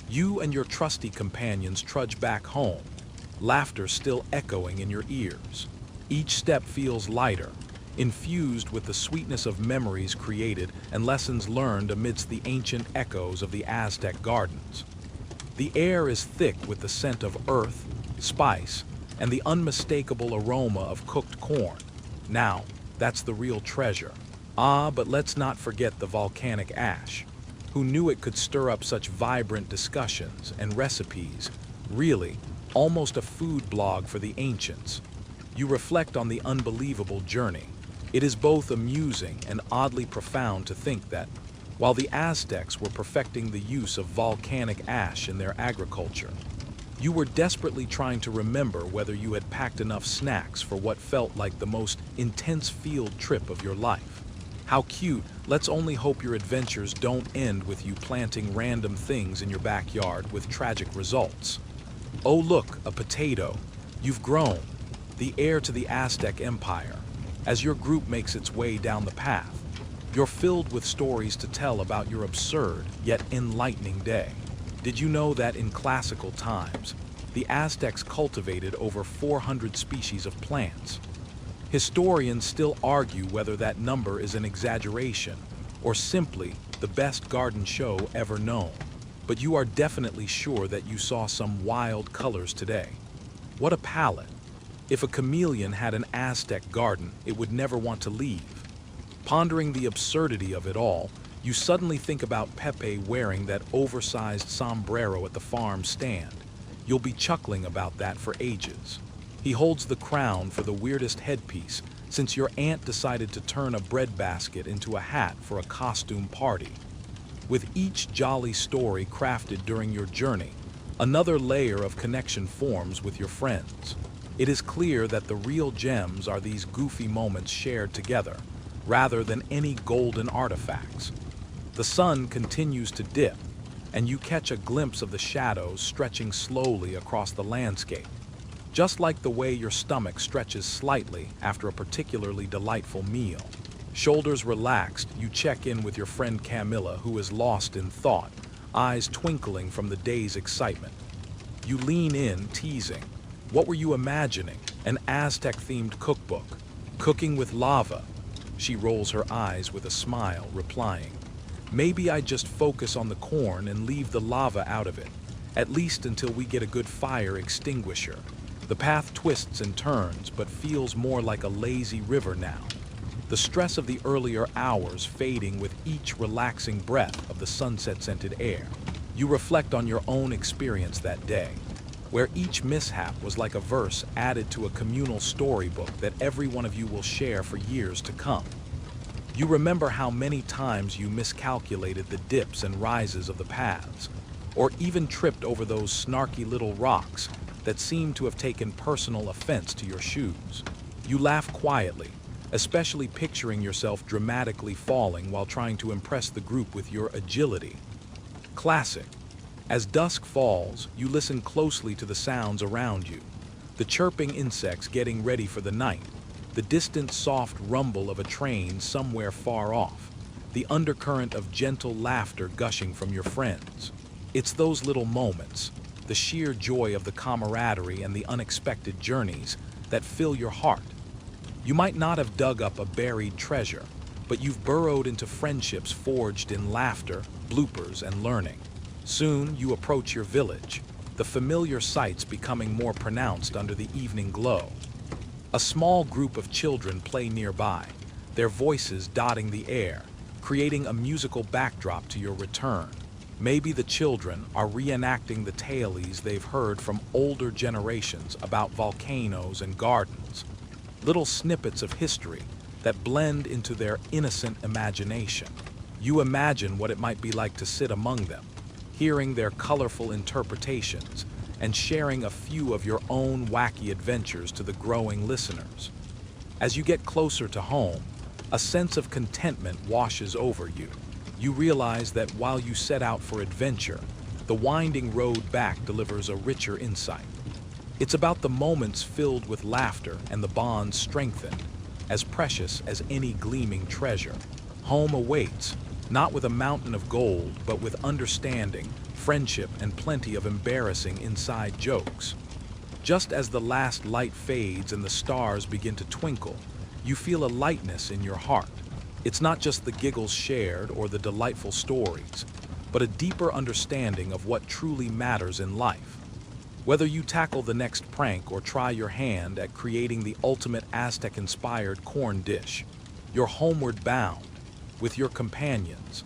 [SPEAKER 1] you and your trusty companions trudge back home, laughter still echoing in your ears. Each step feels lighter, infused with the sweetness of memories created and lessons learned amidst the ancient echoes of the Aztec gardens. The air is thick with the scent of earth, spice, and the unmistakable aroma of cooked corn. Now, that's the real treasure. Ah, but let's not forget the volcanic ash. Who knew it could stir up such vibrant discussions and recipes? Really, almost a food blog for the ancients. You reflect on the unbelievable journey. It is both amusing and oddly profound to think that, while the Aztecs were perfecting the use of volcanic ash in their agriculture, you were desperately trying to remember whether you had packed enough snacks for what felt like the most intense field trip of your life. How cute! Let's only hope your adventures don't end with you planting random things in your backyard with tragic results. Oh look, a potato! You've grown, the heir to the Aztec Empire. As your group makes its way down the path, you're filled with stories to tell about your absurd yet enlightening day. Did you know that in classical times, the Aztecs cultivated over 400 species of plants? Historians still argue whether that number is an exaggeration or simply the best garden show ever known. But you are definitely sure that you saw some wild colors today. What a palette! If a chameleon had an Aztec garden, it would never want to leave. Pondering the absurdity of it all, you suddenly think about Pepe wearing that oversized sombrero at the farm stand. You'll be chuckling about that for ages. He holds the crown for the weirdest headpiece, since your aunt decided to turn a breadbasket into a hat for a costume party. With each jolly story crafted during your journey, another layer of connection forms with your friends. It is clear that the real gems are these goofy moments shared together, rather than any golden artifacts. The sun continues to dip, and you catch a glimpse of the shadows stretching slowly across the landscape, just like the way your stomach stretches slightly after a particularly delightful meal. Shoulders relaxed, you check in with your friend Camilla, who is lost in thought, eyes twinkling from the day's excitement. You lean in, teasing. What were you imagining? An Aztec-themed cookbook. Cooking with lava. She rolls her eyes with a smile, replying, "Maybe I just focus on the corn and leave the lava out of it, at least until we get a good fire extinguisher." The path twists and turns, but feels more like a lazy river now, the stress of the earlier hours fading with each relaxing breath of the sunset-scented air. You reflect on your own experience that day, where each mishap was like a verse added to a communal storybook that every one of you will share for years to come. You remember how many times you miscalculated the dips and rises of the paths, or even tripped over those snarky little rocks that seemed to have taken personal offense to your shoes. You laugh quietly, especially picturing yourself dramatically falling while trying to impress the group with your agility. Classic. As dusk falls, you listen closely to the sounds around you, the chirping insects getting ready for the night, the distant soft rumble of a train somewhere far off, the undercurrent of gentle laughter gushing from your friends. It's those little moments, the sheer joy of the camaraderie and the unexpected journeys, that fill your heart. You might not have dug up a buried treasure, but you've burrowed into friendships forged in laughter, bloopers, and learning. Soon you approach your village, the familiar sights becoming more pronounced under the evening glow. A small group of children play nearby, their voices dotting the air, creating a musical backdrop to your return. Maybe the children are reenacting the tales they've heard from older generations about volcanoes and gardens, little snippets of history that blend into their innocent imagination. You imagine what it might be like to sit among them, hearing their colorful interpretations and sharing a few of your own wacky adventures to the growing listeners. As you get closer to home, a sense of contentment washes over you. You realize that while you set out for adventure, the winding road back delivers a richer insight. It's about the moments filled with laughter and the bonds strengthened, as precious as any gleaming treasure. Home awaits, not with a mountain of gold, but with understanding, friendship, and plenty of embarrassing inside jokes. Just as the last light fades and the stars begin to twinkle, you feel a lightness in your heart. It's not just the giggles shared or the delightful stories, but a deeper understanding of what truly matters in life. Whether you tackle the next prank or try your hand at creating the ultimate Aztec-inspired corn dish, you're homeward bound, with your companions,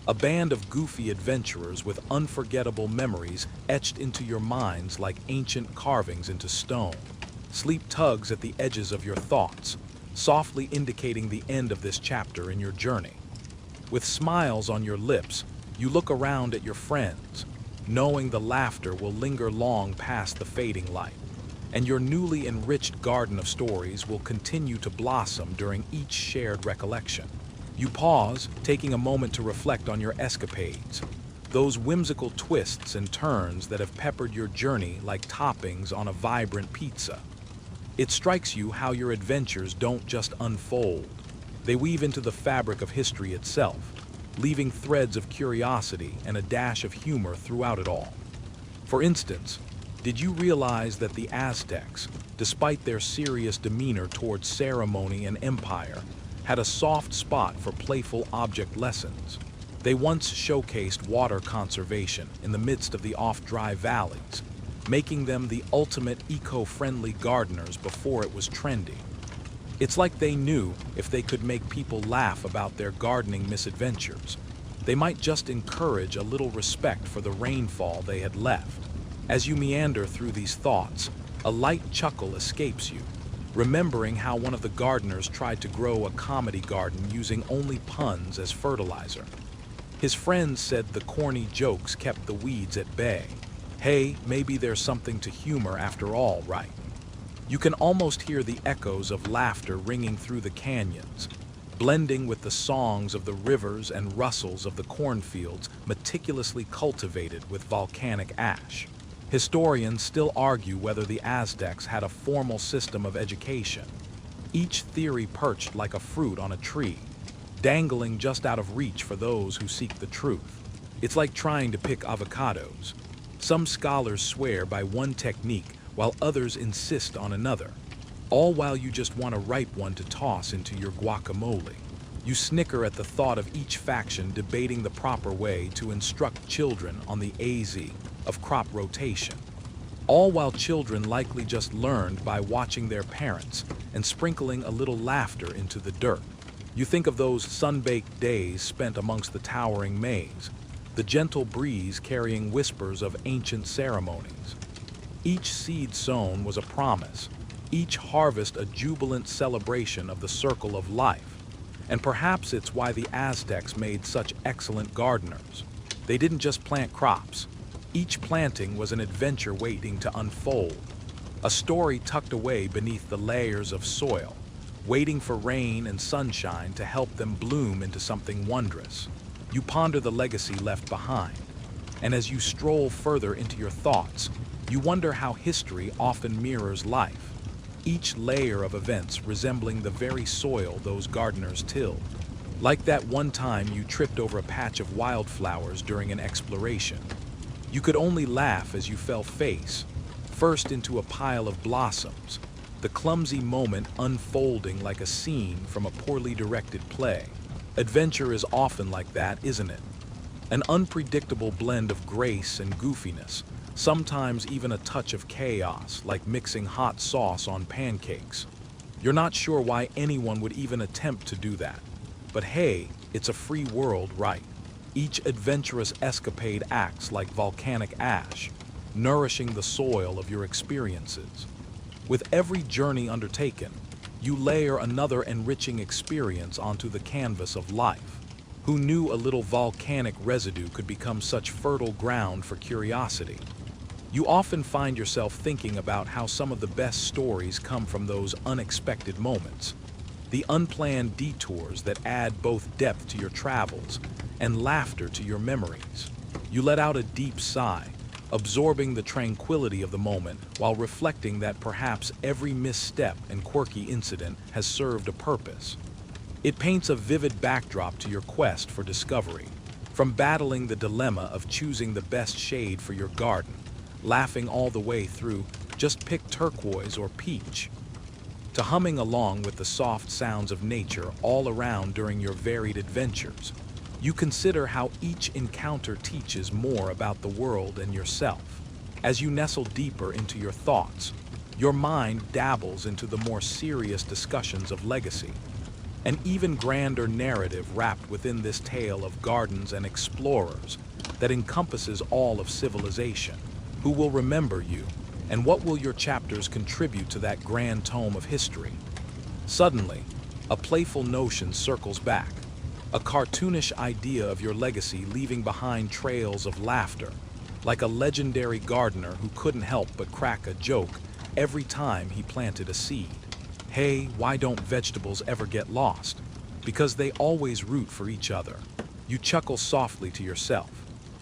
[SPEAKER 1] a band of goofy adventurers with unforgettable memories etched into your minds like ancient carvings into stone. Sleep tugs at the edges of your thoughts, softly indicating the end of this chapter in your journey. With smiles on your lips, you look around at your friends, knowing the laughter will linger long past the fading light, and your newly enriched garden of stories will continue to blossom during each shared recollection. You pause, taking a moment to reflect on your escapades, those whimsical twists and turns that have peppered your journey like toppings on a vibrant pizza. It strikes you how your adventures don't just unfold. They weave into the fabric of history itself, leaving threads of curiosity and a dash of humor throughout it all. For instance, did you realize that the Aztecs, despite their serious demeanor towards ceremony and empire, had a soft spot for playful object lessons? They once showcased water conservation in the midst of the oft-dry valleys, making them the ultimate eco-friendly gardeners before it was trendy. It's like they knew if they could make people laugh about their gardening misadventures, they might just encourage a little respect for the rainfall they had left. As you meander through these thoughts, a light chuckle escapes you, remembering how one of the gardeners tried to grow a comedy garden using only puns as fertilizer. His friends said the corny jokes kept the weeds at bay. Hey, maybe there's something to humor after all, right? You can almost hear the echoes of laughter ringing through the canyons, blending with the songs of the rivers and rustles of the cornfields meticulously cultivated with volcanic ash. Historians still argue whether the Aztecs had a formal system of education, each theory perched like a fruit on a tree, dangling just out of reach for those who seek the truth. It's like trying to pick avocados. Some scholars swear by one technique while others insist on another, all while you just want a ripe one to toss into your guacamole. You snicker at the thought of each faction debating the proper way to instruct children on the AZ of crop rotation, all while children likely just learned by watching their parents and sprinkling a little laughter into the dirt. You think of those sun-baked days spent amongst the towering maize, the gentle breeze carrying whispers of ancient ceremonies. Each seed sown was a promise, each harvest a jubilant celebration of the circle of life. And perhaps it's why the Aztecs made such excellent gardeners. They didn't just plant crops. Each planting was an adventure waiting to unfold, a story tucked away beneath the layers of soil, waiting for rain and sunshine to help them bloom into something wondrous. You ponder the legacy left behind, and as you stroll further into your thoughts, you wonder how history often mirrors life, each layer of events resembling the very soil those gardeners tilled. Like that one time you tripped over a patch of wildflowers during an exploration. You could only laugh as you fell face first into a pile of blossoms, the clumsy moment unfolding like a scene from a poorly directed play. Adventure is often like that, isn't it? An unpredictable blend of grace and goofiness, sometimes even a touch of chaos, like mixing hot sauce on pancakes. You're not sure why anyone would even attempt to do that. But hey, it's a free world, right? Each adventurous escapade acts like volcanic ash, nourishing the soil of your experiences. With every journey undertaken, you layer another enriching experience onto the canvas of life. Who knew a little volcanic residue could become such fertile ground for curiosity? You often find yourself thinking about how some of the best stories come from those unexpected moments, the unplanned detours that add both depth to your travels and laughter to your memories. You let out a deep sigh, absorbing the tranquility of the moment while reflecting that perhaps every misstep and quirky incident has served a purpose. It paints a vivid backdrop to your quest for discovery, from battling the dilemma of choosing the best shade for your garden, laughing all the way through, just pick turquoise or peach, to humming along with the soft sounds of nature all around during your varied adventures. You consider how each encounter teaches more about the world and yourself. As you nestle deeper into your thoughts, your mind dabbles into the more serious discussions of legacy, an even grander narrative wrapped within this tale of gardens and explorers that encompasses all of civilization. Who will remember you, and what will your chapters contribute to that grand tome of history? Suddenly, a playful notion circles back, a cartoonish idea of your legacy leaving behind trails of laughter, like a legendary gardener who couldn't help but crack a joke every time he planted a seed. Hey, why don't vegetables ever get lost? Because they always root for each other. You chuckle softly to yourself,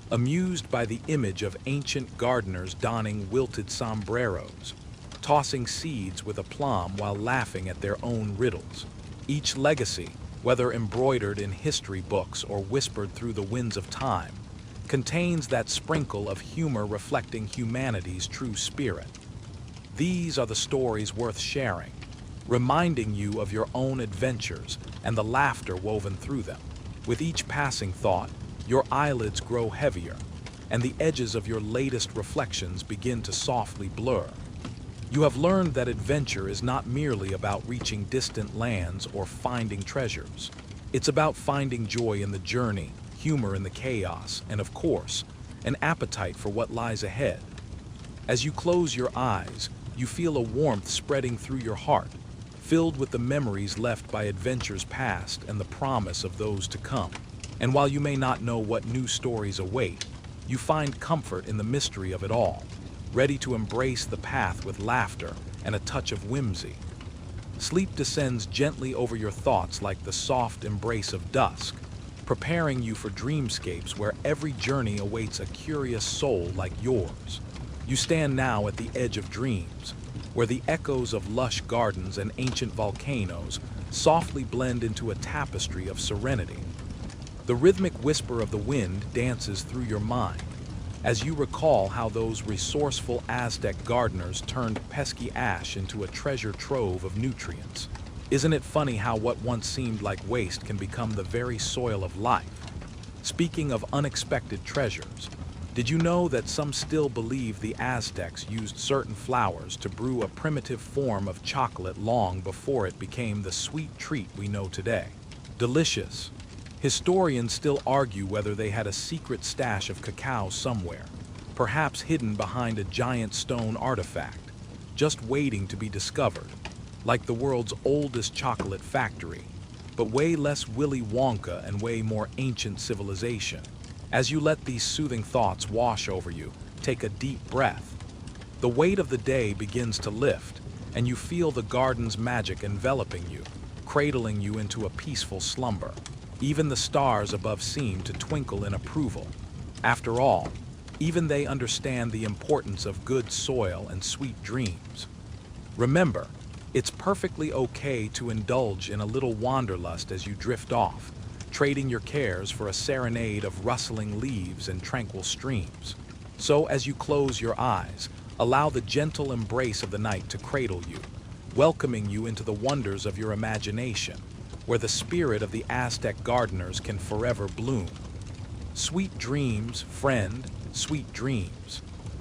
[SPEAKER 1] amused by the image of ancient gardeners donning wilted sombreros, tossing seeds with aplomb while laughing at their own riddles. Each legacy, whether embroidered in history books or whispered through the winds of time, contains that sprinkle of humor reflecting humanity's true spirit. These are the stories worth sharing, reminding you of your own adventures and the laughter woven through them. With each passing thought, your eyelids grow heavier, and the edges of your latest reflections begin to softly blur. You have learned that adventure is not merely about reaching distant lands or finding treasures. It's about finding joy in the journey, humor in the chaos, and of course, an appetite for what lies ahead. As you close your eyes, you feel a warmth spreading through your heart, filled with the memories left by adventures past and the promise of those to come. And while you may not know what new stories await, you find comfort in the mystery of it all. ready to embrace the path with laughter and a touch of whimsy. Sleep descends gently over your thoughts like the soft embrace of dusk, preparing you for dreamscapes where every journey awaits a curious soul like yours. You stand now at the edge of dreams, where the echoes of lush gardens and ancient volcanoes softly blend into a tapestry of serenity. The rhythmic whisper of the wind dances through your mind, as you recall how those resourceful Aztec gardeners turned pesky ash into a treasure trove of nutrients. Isn't it funny how what once seemed like waste can become the very soil of life? Speaking of unexpected treasures, did you know that some still believe the Aztecs used certain flowers to brew a primitive form of chocolate long before it became the sweet treat we know today? Delicious. Historians still argue whether they had a secret stash of cacao somewhere, perhaps hidden behind a giant stone artifact, just waiting to be discovered, like the world's oldest chocolate factory, but way less Willy Wonka and way more ancient civilization. As you let these soothing thoughts wash over you, take a deep breath. The weight of the day begins to lift, and you feel the garden's magic enveloping you, cradling you into a peaceful slumber. Even the stars above seem to twinkle in approval. After all, even they understand the importance of good soil and sweet dreams. Remember, it's perfectly okay to indulge in a little wanderlust as you drift off, trading your cares for a serenade of rustling leaves and tranquil streams. So as you close your eyes, allow the gentle embrace of the night to cradle you, welcoming you into the wonders of your imagination, where the spirit of the Aztec gardeners can forever bloom. Sweet dreams, friend, sweet dreams.